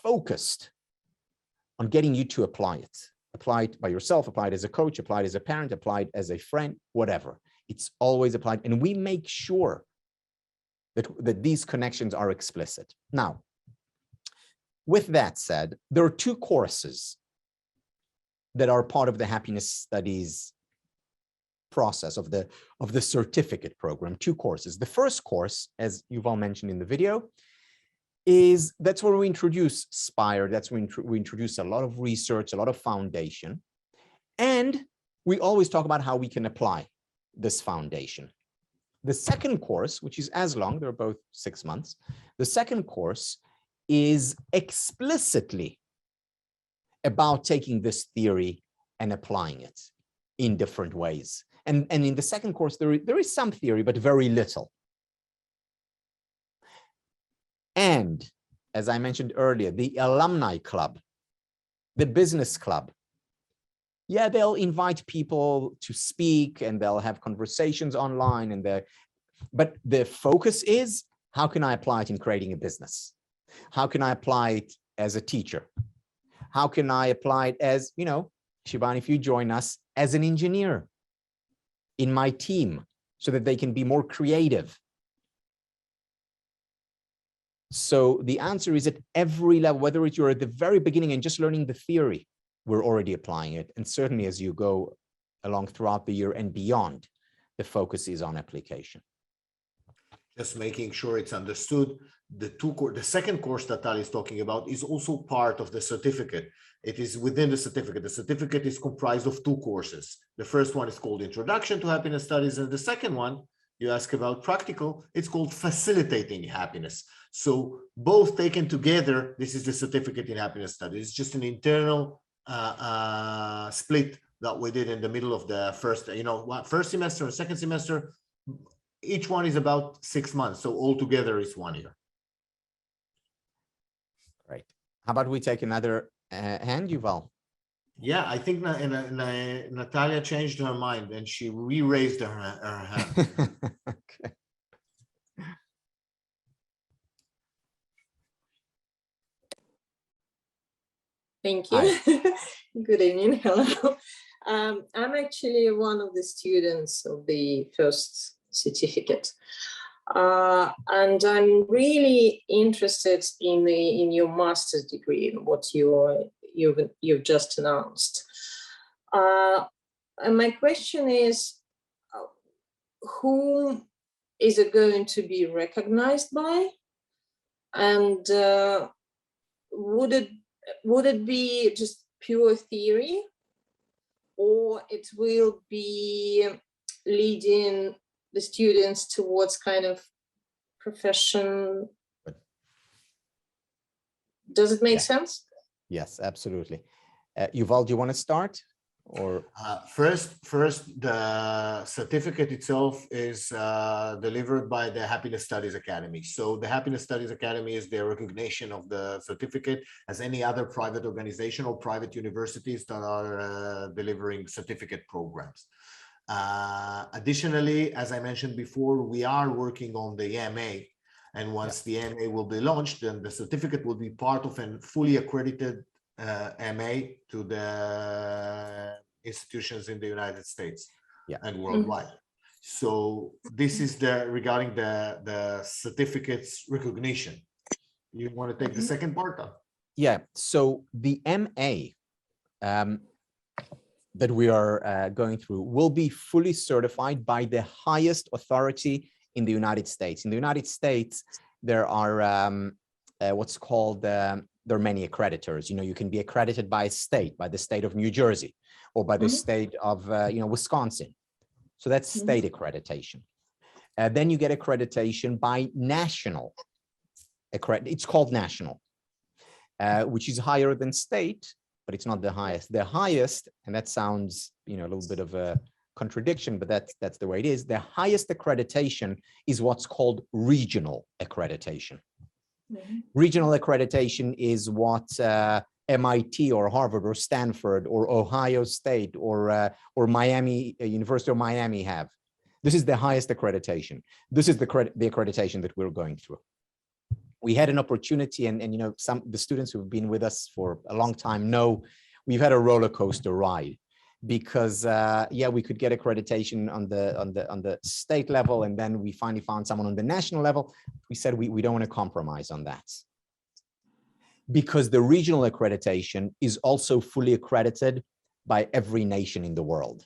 focused on getting you to apply it. Apply it by yourself, apply it as a coach, apply it as a parent, apply it as a friend, whatever. It's always applied. And we make sure that these connections are explicit. Now, with that said, there are two courses that are part of the happiness studies process of the certificate program, two courses. The first course, as Yuval mentioned in the video, that's where we introduce SPIRE. That's when we introduce a lot of research, a lot of foundation. And we always talk about how we can apply this foundation. The second course, which is as long, they're both 6 months. The second course is explicitly about taking this theory and applying it in different ways. And in the second course, there is some theory, but very little. And as I mentioned earlier, the alumni club, the business club, yeah, they'll invite people to speak and they'll have conversations online, but the focus is, how can I apply it in creating a business? How can I apply it as a teacher? How can I apply it as, Shibani, if you join us, as an engineer in my team, so that they can be more creative? So the answer is at every level, whether you're at the very beginning and just learning the theory, we're already applying it. And certainly as you go along throughout the year and beyond, the focus is on application. Just making sure it's understood. The second course that Tal is talking about is also part of the certificate. It is within the certificate. The certificate is comprised of two courses. The first one is called Introduction to Happiness Studies, and the second one, you ask about practical, it's called Facilitating Happiness. So both taken together, this is the certificate in happiness studies. It's just an internal split that we did in the middle of the first semester and second semester. Each one is about 6 months, so altogether is 1 year. Right. How about we take another hand, Yuval? Yeah, I think Natalia changed her mind and she re-raised her hand. Okay. Thank you. Good evening. Hello. I'm actually one of the students of the first certificate. And I'm really interested in your master's degree, what you've just announced. And my question is, who is it going to be recognized by? And would it be just pure theory, or it will be leading the students towards kind of profession? Does it make sense? Yes, absolutely. Yuval, do you want to start? Or First, the certificate itself is delivered by the Happiness Studies Academy. So the Happiness Studies Academy is the recognition of the certificate as any other private organization or private universities that are delivering certificate programs. Additionally, as I mentioned before, we are working on the MA. And once the MA will be launched, then the certificate will be part of a fully accredited MA to the institutions in the United States and worldwide. So this is regarding the certificates recognition. You want to take the second part? Yeah, so the MA that we are going through will be fully certified by the highest authority in the United States. In the United States, there are what's called there are many accreditors. You know, you can be accredited by a state, by the state of New Jersey, or by the state of Wisconsin. So that's state accreditation. Then you get accreditation by national. It's called national, which is higher than state, but it's not the highest. The highest, and that sounds a little bit of a contradiction, but that's the way it is. The highest accreditation is what's called regional accreditation. Regional accreditation is what MIT or Harvard or Stanford or Ohio State or Miami, University of Miami have. This is the highest accreditation. This is the accreditation that we're going through. We had an opportunity, and the students who've been with us for a long time know we've had a roller coaster ride, because we could get accreditation on the state level, and then we finally found someone on the national level. We said we don't want to compromise on that, because the regional accreditation is also fully accredited by every nation in the world.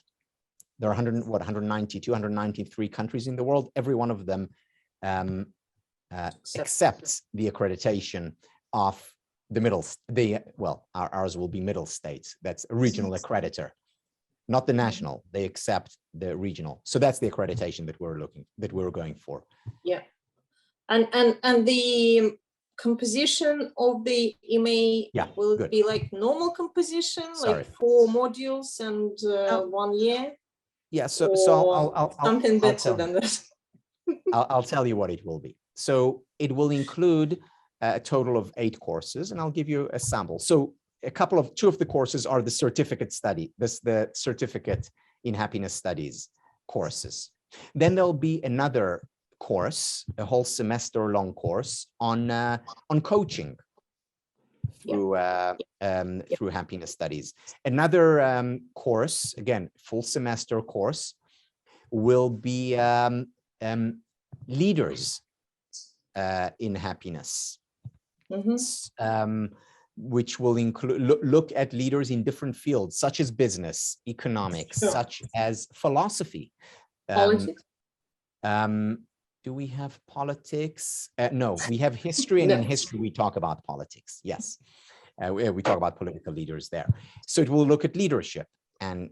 There are 193 countries in the world. Every one of them accepts the accreditation of ours will be middle states. That's a regional accreditor. Not the national, they accept the regional. So that's the accreditation that we're going for. Yeah, and the composition of the MA will it be like normal composition, like 4 modules and 1 year? Yeah, so I'll something better than that. I'll tell you what it will be. So it will include a total of 8 courses, and I'll give you a sample. So two of the courses are the certificate study, the certificate in happiness studies courses. Then there'll be another course, a whole semester long course on coaching through happiness studies. Another course, again, full semester course, will be leaders in happiness. Which will include look at leaders in different fields, such as business, economics, such as philosophy. Politics? Do we have politics? No, we have history, and in history we talk about politics. Yes, we talk about political leaders there. So it will look at leadership and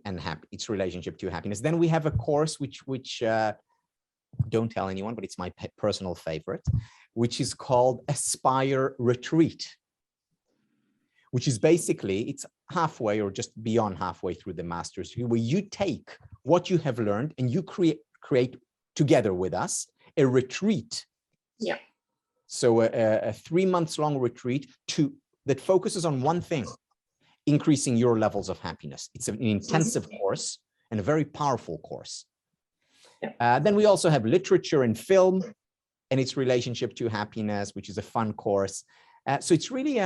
its relationship to happiness. Then we have a course which don't tell anyone, but it's my personal favorite, which is called SPIRE Retreat, which is basically, it's halfway or just beyond halfway through the master's degree, where you take what you have learned and you create together with us a retreat. Yeah. So a 3 months long retreat that focuses on one thing: increasing your levels of happiness. It's an intensive course and a very powerful course. Yeah. Then we also have literature and film and its relationship to happiness, which is a fun course. So it's really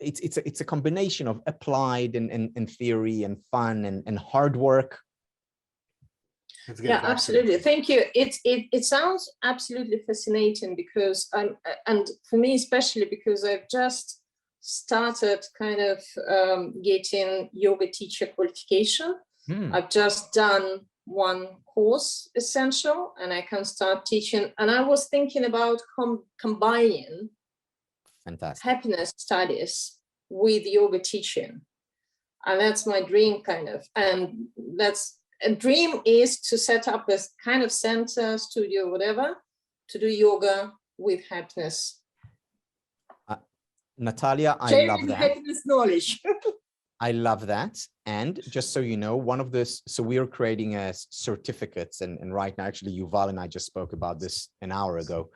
it's a combination of applied and theory and fun and hard work. Yeah, absolutely. Thank you. It sounds absolutely fascinating, because and for me especially, because I've just started kind of getting yoga teacher qualification. I've just done one course, Essential, and I can start teaching. And I was thinking about combining happiness studies with yoga teaching. And that's my dream, kind of. And that's a dream, is to set up a kind of center, studio, whatever, to do yoga with happiness. Natalia, I love that. Happiness knowledge. I love that. And just so you know, one of this, so we are creating certificates, and right now, actually, Yuval and I just spoke about this an hour ago.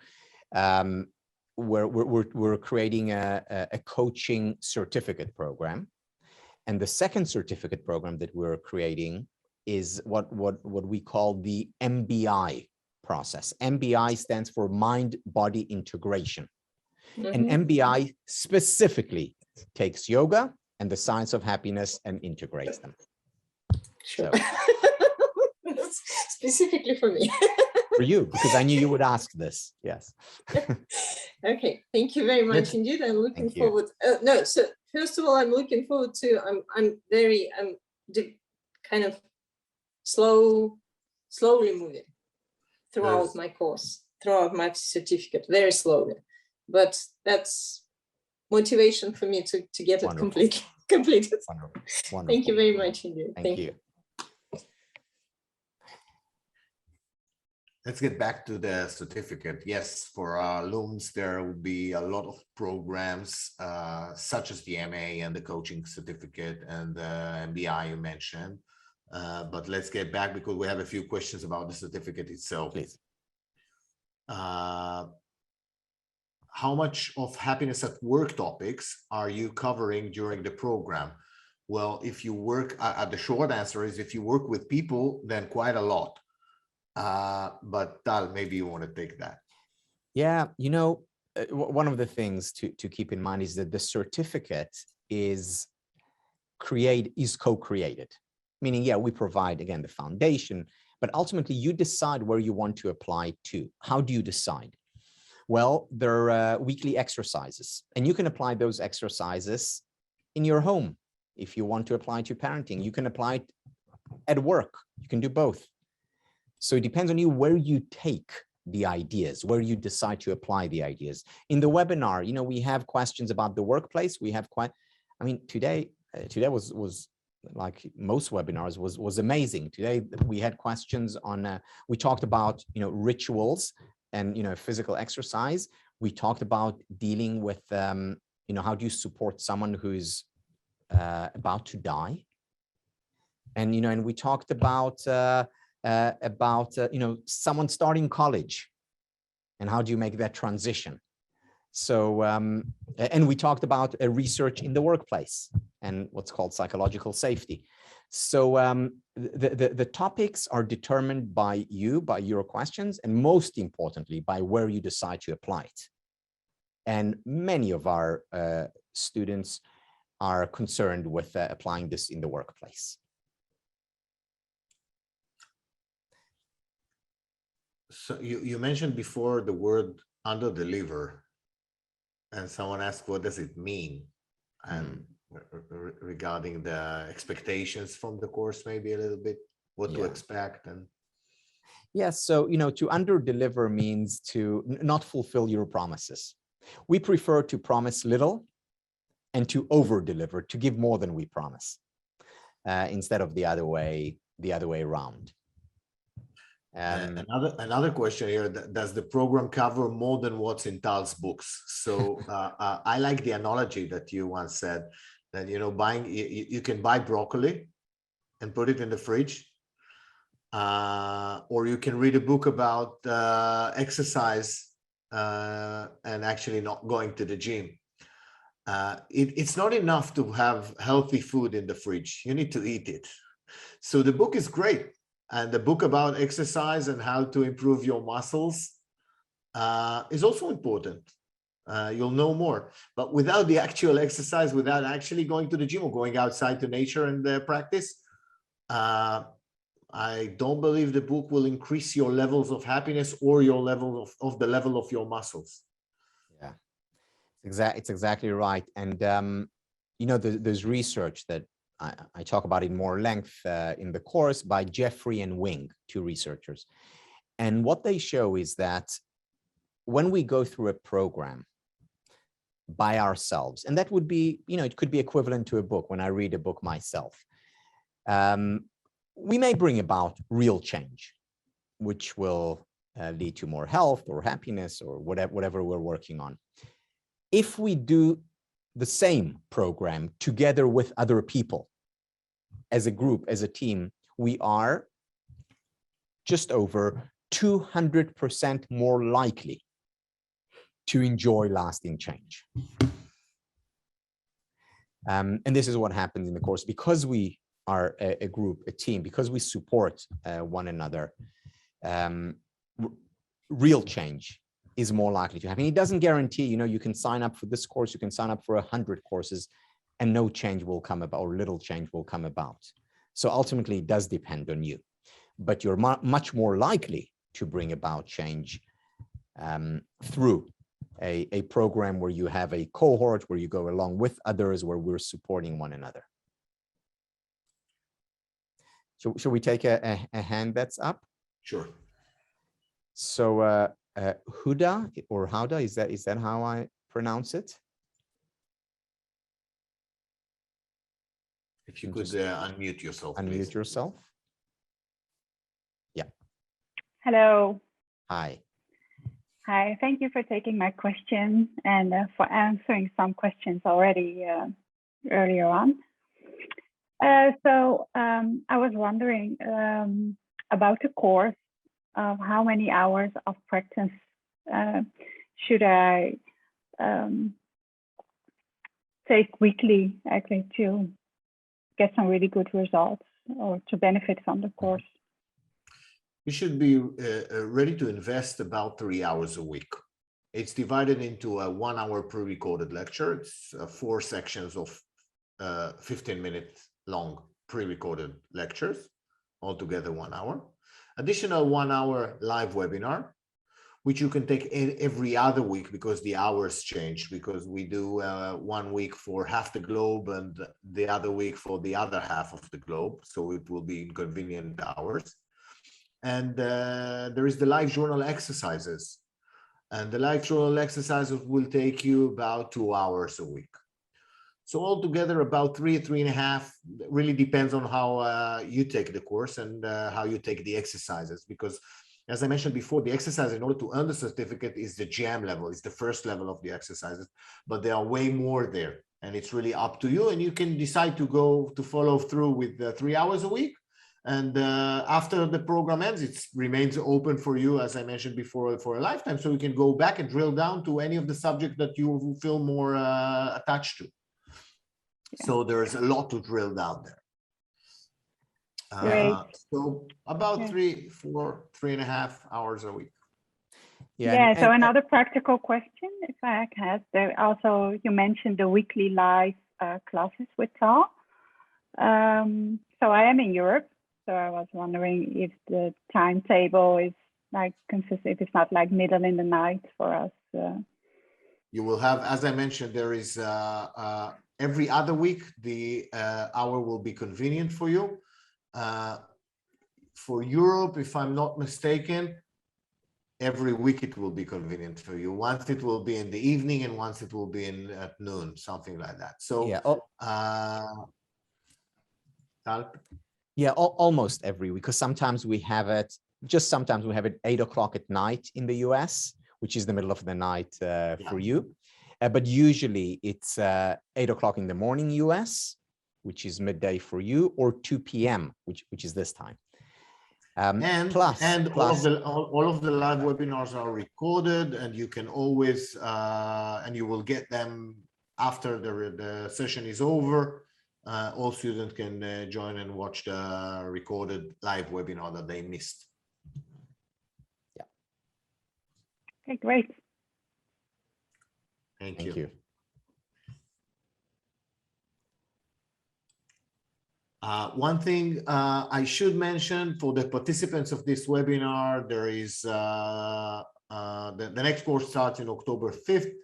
We're creating a coaching certificate program. And the second certificate program that we're creating is what we call the MBI process. MBI stands for mind-body integration. And MBI specifically takes yoga and the science of happiness and integrates them. Sure. So. Specifically for me. For you, because I knew you would ask this. Yes. Okay, thank you very much indeed. I'm looking forward. No, so first of all, I'm looking forward to. I'm kind of slowly moving throughout my course, throughout my certificate, very slowly. But that's motivation for me to get it completed. Wonderful. Thank you very much indeed. Thank you. Let's get back to the certificate. Yes, for our alums, there will be a lot of programs such as the MA and the coaching certificate and the MBI you mentioned. But let's get back, because we have a few questions about the certificate itself. Please. How much of happiness at work topics are you covering during the program? Well, if you work, the short answer is, if you work with people, then quite a lot. But Tal, maybe you want to take that. Yeah, you know, one of the things to keep in mind is that the certificate is co-created, meaning, yeah, we provide, again, the foundation, but ultimately you decide where you want to apply to. How do you decide? Well, there are weekly exercises, and you can apply those exercises in your home. If you want to apply to parenting, you can apply it at work. You can do both. So it depends on you where you take the ideas, where you decide to apply the ideas. In the webinar, you know, we have questions about the workplace. We have today was like most webinars was amazing. Today we had questions on, we talked about, you know, rituals and, you know, physical exercise. We talked about dealing with, you know, how do you support someone who's about to die? And, you know, and we talked about, you know, someone starting college and how do you make that transition. So, and we talked about research in the workplace and what's called psychological safety. So the topics are determined by you, by your questions, and most importantly, by where you decide to apply it. And many of our students are concerned with applying this in the workplace. So you mentioned before the word under-deliver, and someone asked, what does it mean? And regarding the expectations from the course, maybe a little bit, what to expect. And yes, so, you know, to under-deliver means to not fulfill your promises. We prefer to promise little and to over-deliver, to give more than we promise, instead of the other way around. Another question here, does the program cover more than what's in Tal's books? So I like the analogy that you once said, that, you know, you can buy broccoli and put it in the fridge, or you can read a book about exercise and actually not going to the gym. It's not enough to have healthy food in the fridge. You need to eat it. So the book is great. And the book about exercise and how to improve your muscles is also important. You'll know more. But without the actual exercise, without actually going to the gym or going outside to nature and practice, I don't believe the book will increase your levels of happiness or your level of the level of your muscles. Yeah, it's exactly right. And, you know, there's research that I talk about it more length in the course, by Jeffrey and Wing, two researchers. And what they show is that when we go through a program by ourselves, and that would be, it could be equivalent to a book when I read a book myself, we may bring about real change, which will lead to more health or happiness or whatever we're working on. If we do the same program together with other people, as a group, as a team, we are just over 200% more likely to enjoy lasting change. And this is what happens in the course. Because we are a group, a team, because we support one another, real change is more likely to happen. It doesn't guarantee, you can sign up for this course, you can sign up for 100 courses, and no change will come about, or little change will come about. So ultimately, it does depend on you, but you're much more likely to bring about change through a program where you have a cohort, where you go along with others, where we're supporting one another. Should we take a hand that's up? Sure. So Huda or Hauda, is that how I pronounce it? If you could unmute yourself. Unmute please. yourself. Yeah. Hello. Hi. Hi, thank you for taking my question and for answering some questions already earlier on. So I was wondering about the course of how many hours of practice should I take weekly actually to get some really good results or to benefit from the course? You should be ready to invest about 3 hours a week. It's divided into a 1 hour pre-recorded lecture. It's 4 sections of 15 minutes long pre-recorded lectures, altogether 1 hour. Additional 1 hour live webinar, which you can take every other week because the hours change, because we do 1 week for half the globe and the other week for the other half of the globe. So it will be inconvenient hours. And there is the live journal exercises. And the live journal exercises will take you about 2 hours a week. So altogether about 3.5, really depends on how you take the course and how you take the exercises. Because as I mentioned before, the exercise in order to earn the certificate is the jam level, it's the first level of the exercises, but there are way more there. And it's really up to you, and you can decide to follow through with 3 hours a week. And after the program ends, it remains open for you, as I mentioned before, for a lifetime. So you can go back and drill down to any of the subjects that you feel more attached to. Yeah. So there's a lot to drill down there. So about 3.5 hours a week. Yeah. So another practical question, if I can. There also, you mentioned the weekly live classes with Tal. So I am in Europe. So I was wondering if the timetable is like consistent, if it's not like middle in the night for us. You will have, as I mentioned, there is every other week, the hour will be convenient for you. For Europe, if I'm not mistaken, every week it will be convenient for you. Once it will be in the evening and once it will be at noon, something like that. So yeah. Yeah, almost every week, because sometimes we have it, sometimes we have it 8 o'clock at night in the US, which is the middle of the night for you. But usually it's 8 o'clock in the morning US, which is midday for you, or 2 p.m., which is this time. All of the live webinars are recorded, and you can always, and you will get them after the session is over. All students can join and watch the recorded live webinar that they missed. Yeah. Okay, great. Thank you. One thing I should mention for the participants of this webinar, there is the next course starts in October 5th.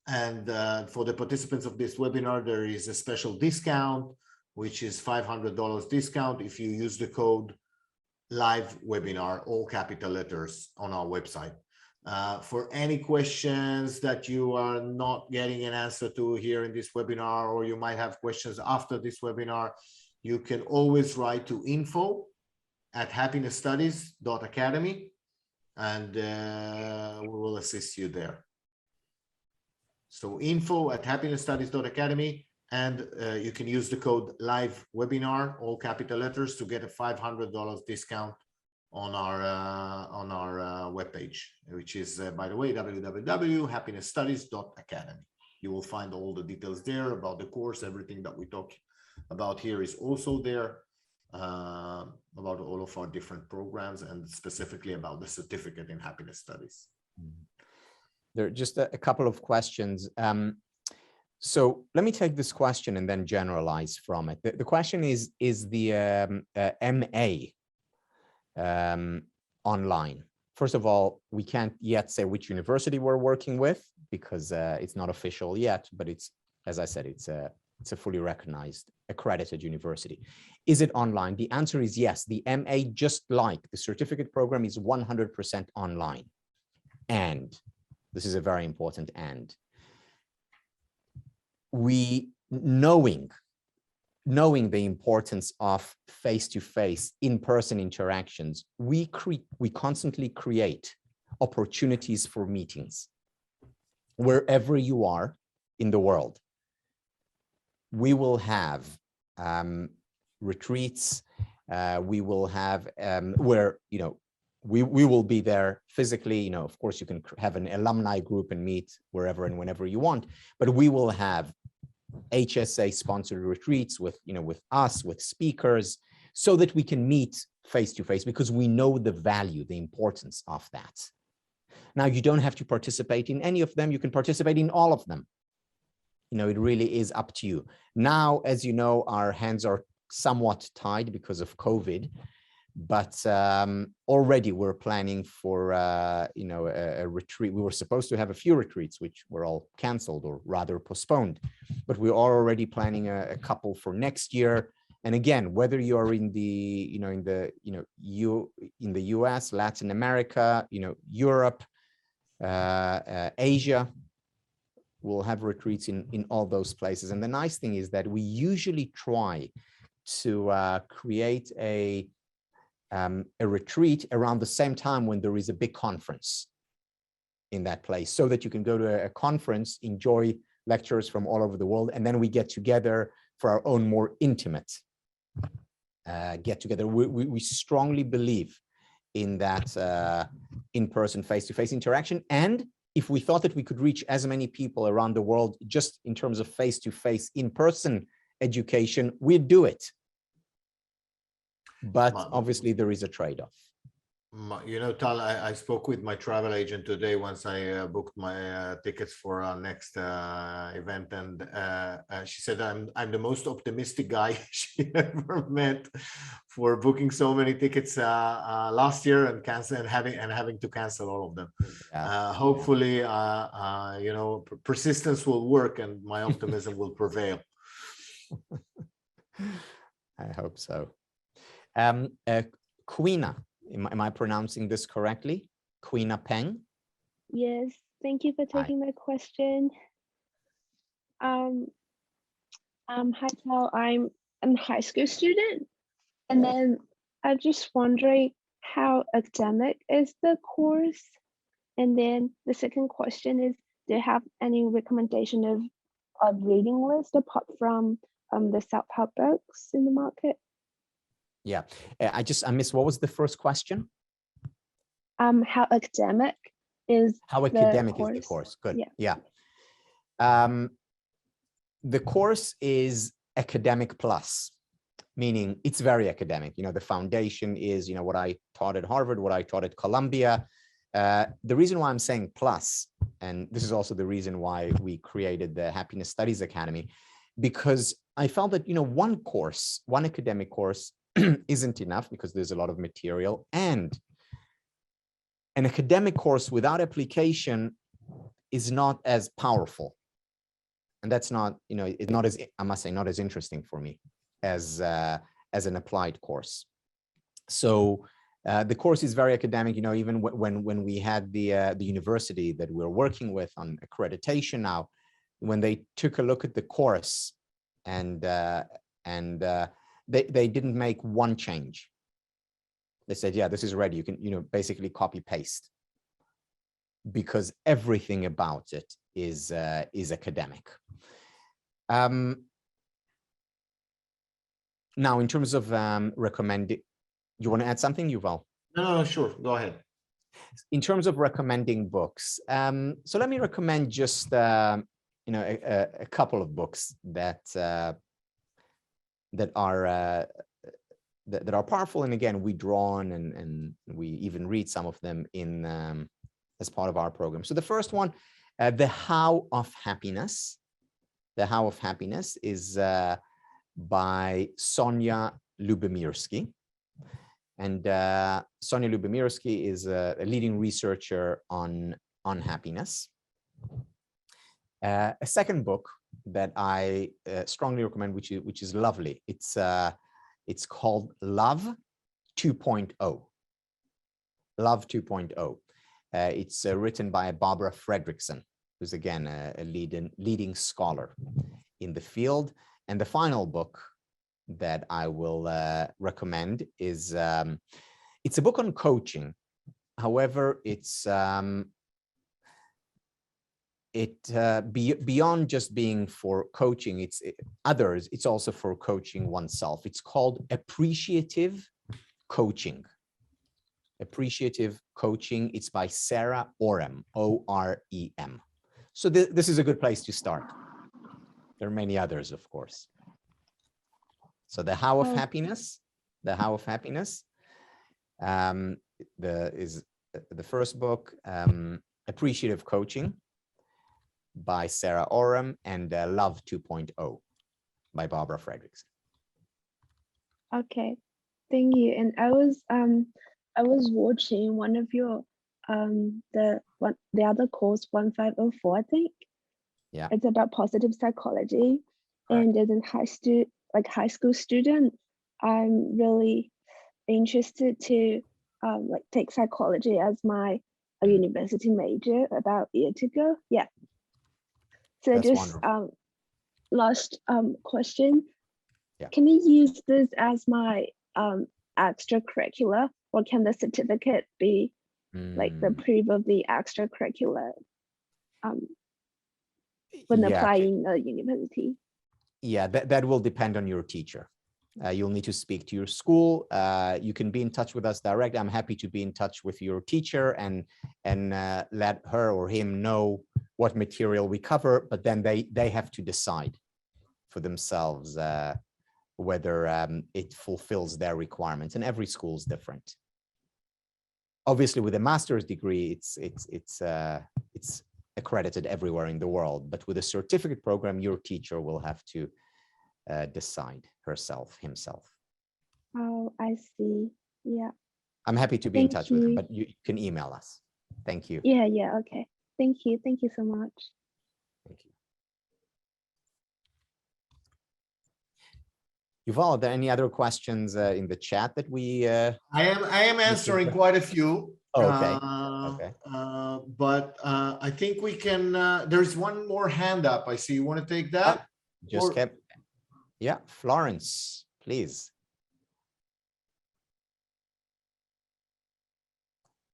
And for the participants of this webinar, there is a special discount which is $500 discount if you use the code live webinar, all capital letters, on our website. For any questions that you are not getting an answer to here in this webinar, or you might have questions after this webinar, you can always write to info@happinessstudies.academy, and we will assist you there. So info@happinessstudies.academy, and you can use the code live webinar, all capital letters, to get a $500 discount on our webpage, which is, by the way, www.happinessstudies.academy. You will find all the details there about the course. Everything that we talk about here is also there, about all of our different programs, and specifically about the certificate in happiness studies. There are just a couple of questions. So let me take this question and then generalize from it. The question is the MA online? First of all, we can't yet say which university we're working with because it's not official yet, but it's, as I said, it's a fully recognized, accredited university. Is it online? The answer is yes. The MA, just like the certificate program, is 100% online. And this is a very important and. We, knowing the importance of face-to-face, in-person interactions, we constantly create opportunities for meetings wherever you are in the world. We will have retreats. We will have where, you know, we will be there physically. You know, of course, you can have an alumni group and meet wherever and whenever you want, but we will have HSA sponsored retreats with, you know, with us, with speakers, so that we can meet face to face, because we know the value, the importance of that. Now, you don't have to participate in any of them. You can participate in all of them. You know, it really is up to you. Now, as you know, our hands are somewhat tied because of COVID, but already we're planning for, you know, a retreat. We were supposed to have a few retreats, which were all canceled or rather postponed, but we are already planning a couple for next year. And again, whether you are in the, you know, in the US, Latin America, you know, Europe, Asia, we'll have retreats in all those places. And the nice thing is that we usually try to create a retreat around the same time when there is a big conference in that place, so that you can go to a conference, enjoy lectures from all over the world, and then we get together for our own more intimate get together. We strongly believe in that in-person, face-to-face interaction. And if we thought that we could reach as many people around the world just in terms of face-to-face, in-person education, we'd do it. But obviously there is a trade-off. You know, Tal, I spoke with my travel agent today once I booked my tickets for our next event, and she said I'm the most optimistic guy she ever met for booking so many tickets last year and having to cancel all of them. Yeah. Hopefully, you know, persistence will work and my optimism will prevail. I hope so. Quina. Am I pronouncing this correctly? Quina Peng? Yes, thank you for taking my question. Hi, Tal. I'm a high school student, and then I'm just wondering how academic is the course? And then the second question is, do you have any recommendation of a reading list apart from the self-help books in the market? Yeah, I missed, what was the first question? How academic is the course? Good. Yeah. The course is academic plus, meaning it's very academic. You know, the foundation is, you know, what I taught at Harvard, what I taught at Columbia. The reason why I'm saying plus, and this is also the reason why we created the Happiness Studies Academy, because I felt that, you know, one academic course isn't enough, because there's a lot of material, and an academic course without application is not as powerful, and that's not, you know, it's not as, I must say, not as interesting for me. as an applied course. So the course is very academic. You know, even when we had the university that we're working with on accreditation now, when they took a look at the course, and they didn't make one change. They said, yeah, this is ready. You can, you know, basically copy paste, because everything about it is academic. Now, in terms of recommending, you want to add something, Yuval? No, sure. Go ahead. In terms of recommending books, so let me recommend just you know, a couple of books that are powerful, and again, we draw on and we even read some of them in as part of our program. So the first one, The How of Happiness. The How of Happiness is by Sonia Lubomyrsky. And Sonia Lubomyrsky is a leading researcher on happiness. A second book that I strongly recommend, which is lovely. It's called Love 2.0. Love 2.0. It's written by Barbara Fredrickson, who's again a leading scholar in the field. And the final book that I will recommend is it's a book on coaching. However, it's beyond just being for coaching, it's others, it's also for coaching oneself. It's called Appreciative Coaching. Appreciative Coaching. It's by Sarah Orem, O-R-E-M. So this is a good place to start. There are many others, of course. So The How of Happiness, The How of Happiness is the first book, Appreciative Coaching by Sarah Orem, and Love 2.0 by Barbara Fredrickson. Okay, thank you. And I was watching one of your the other course 1504, I think. Yeah. It's about positive psychology. Correct. And as a high school student, I'm really interested to take psychology as my university major about a year to go. Yeah. So That's just wonderful. Last question. Yeah. Can I use this as my extracurricular, or can the certificate be like the proof of the extracurricular when applying a university? Yeah, that will depend on your teacher. You'll need to speak to your school. You can be in touch with us direct. I'm happy to be in touch with your teacher and let her or him know what material we cover, but then they have to decide for themselves whether it fulfills their requirements, and every school is different. Obviously, with a master's degree, it's accredited everywhere in the world, but with a certificate program, your teacher will have to decide herself, himself. Oh, I see. Yeah. I'm happy to be in touch with her, but you can email us. Thank you. Yeah, okay. Thank you so much. Thank you. Yuval, are there any other questions in the chat that we? I am answering quite a few. Oh, okay. Okay. But I think we can. There's one more hand up. I see. You want to take that? Yeah, Florence, please.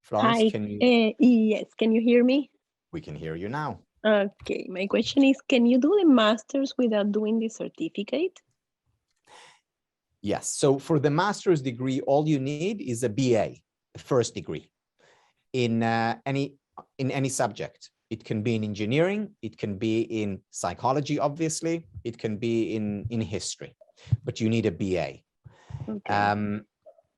Florence, hi. Can you? Yes, can you hear me? We can hear you now. Okay, my question is, can you do the master's without doing the certificate? Yes, so for the master's degree, all you need is a BA, a first degree, in any subject. It can be in engineering, it can be in psychology, obviously, it can be in history, but you need a BA. Okay.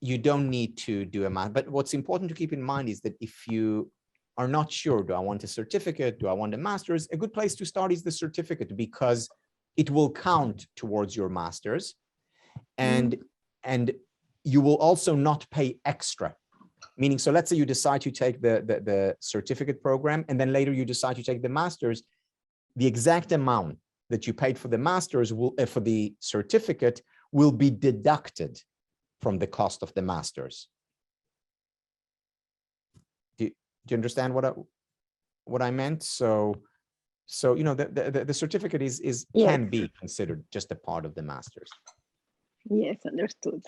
You don't need to do a master, but what's important to keep in mind is that if you are not sure, do I want a certificate, do I want a master's, a good place to start is the certificate, because it will count towards your master's, and you will also not pay extra. Meaning, so let's say you decide to take the certificate program, and then later you decide to take the master's, the exact amount that you paid for the master's will, for the certificate, will be deducted from the cost of the master's. Do you understand what I meant? So you know, the certificate is can be considered just a part of the master's. Yes, understood.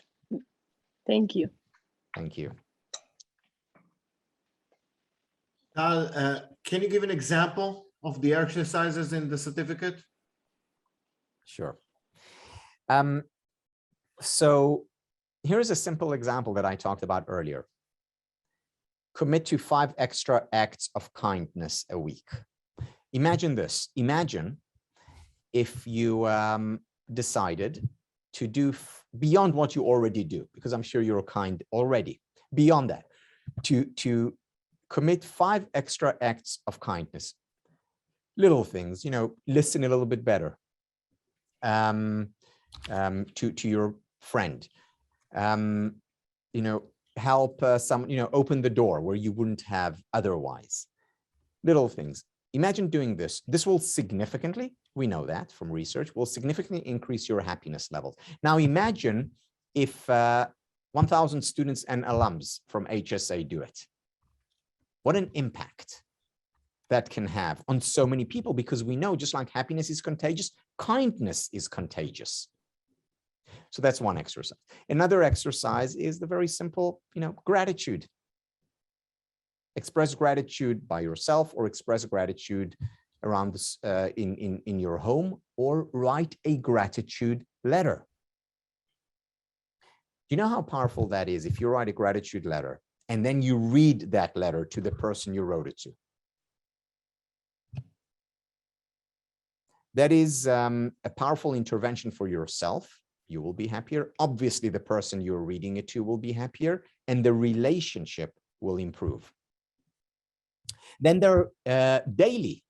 Thank you. Thank you. Tal, can you give an example of the exercises in the certificate? Sure. So here's a simple example that I talked about earlier. Commit to 5 extra acts of kindness a week. Imagine this. Imagine if you decided to do beyond what you already do, because I'm sure you're kind already. Beyond that, to commit 5 extra acts of kindness. Little things, you know, listen a little bit better to your friend. You know, help someone, you know, open the door where you wouldn't have otherwise. Little things. Imagine doing this. This will significantly, we know that from research, will significantly increase your happiness levels. Now imagine if 1,000 students and alums from HSA do it. What an impact that can have on so many people, because we know just like happiness is contagious, kindness is contagious. So that's one exercise. Another exercise is the very simple, you know, gratitude. Express gratitude by yourself, or express gratitude around this, in your home, or write a gratitude letter. You know how powerful that is if you write a gratitude letter and then you read that letter to the person you wrote it to. That is a powerful intervention for yourself. You will be happier. Obviously, the person you're reading it to will be happier, and the relationship will improve. Then there are daily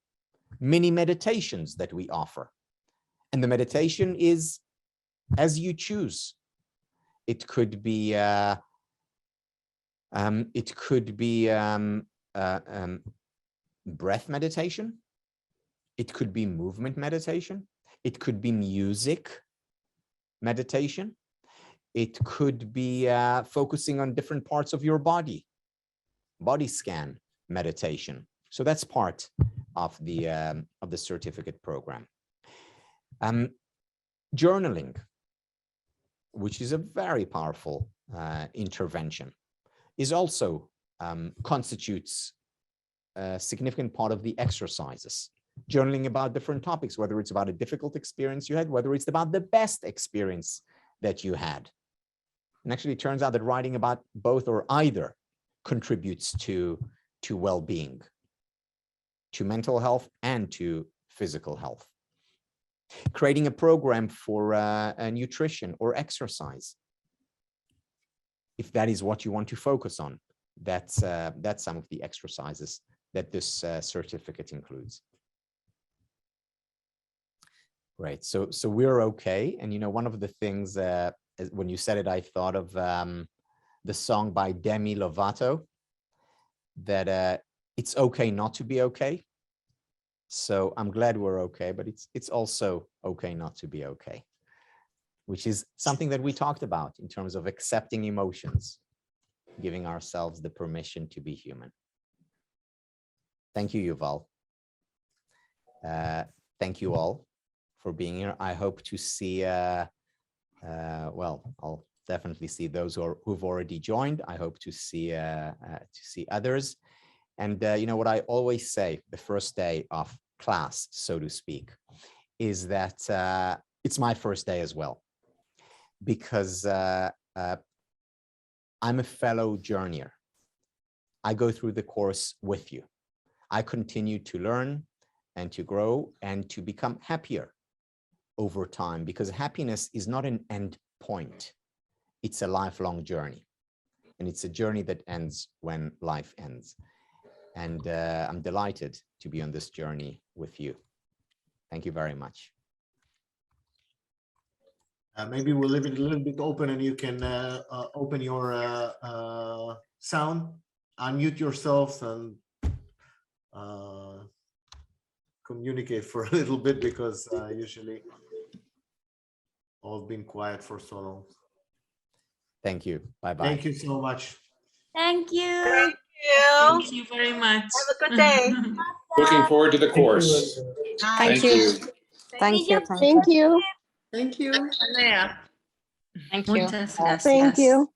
mini meditations that we offer. And the meditation is as you choose. It could be breath meditation. It could be movement meditation. It could be music meditation. It could be focusing on different parts of your body, body scan meditation. So that's part of the certificate program. Journaling, which is a very powerful intervention, is also constitutes a significant part of the exercises. Journaling about different topics, whether it's about a difficult experience you had, whether it's about the best experience that you had. And actually, it turns out that writing about both or either contributes to well-being, to mental health and to physical health. Creating a program for nutrition or exercise, if that is what you want to focus on, that's some of the exercises that this certificate includes. Right, so we're okay. And you know, one of the things when you said it, I thought of the song by Demi Lovato, that it's okay not to be okay. So I'm glad we're okay, but it's also okay not to be okay, which is something that we talked about in terms of accepting emotions, giving ourselves the permission to be human. Thank you, Yuval. Thank you all for being here. I hope to see, well, I'll definitely see those who've already joined. I hope to see others. And you know what I always say the first day of class, so to speak, is that it's my first day as well, because I'm a fellow journeyer. I go through the course with you. I continue to learn and to grow and to become happier over time, because happiness is not an end point. It's a lifelong journey, and it's a journey that ends when life ends. And I'm delighted to be on this journey with you. Thank you very much. Maybe we'll leave it a little bit open, and you can open your sound, unmute yourself, and communicate for a little bit, because usually all been quiet for so long. Thank you. Bye-bye. Thank you so much. Thank you. Thank you very much. Have a good day. Looking forward to the course. Thank you. Thank you. Thank you. Thank you. Thank you. Muchas gracias. Thank you.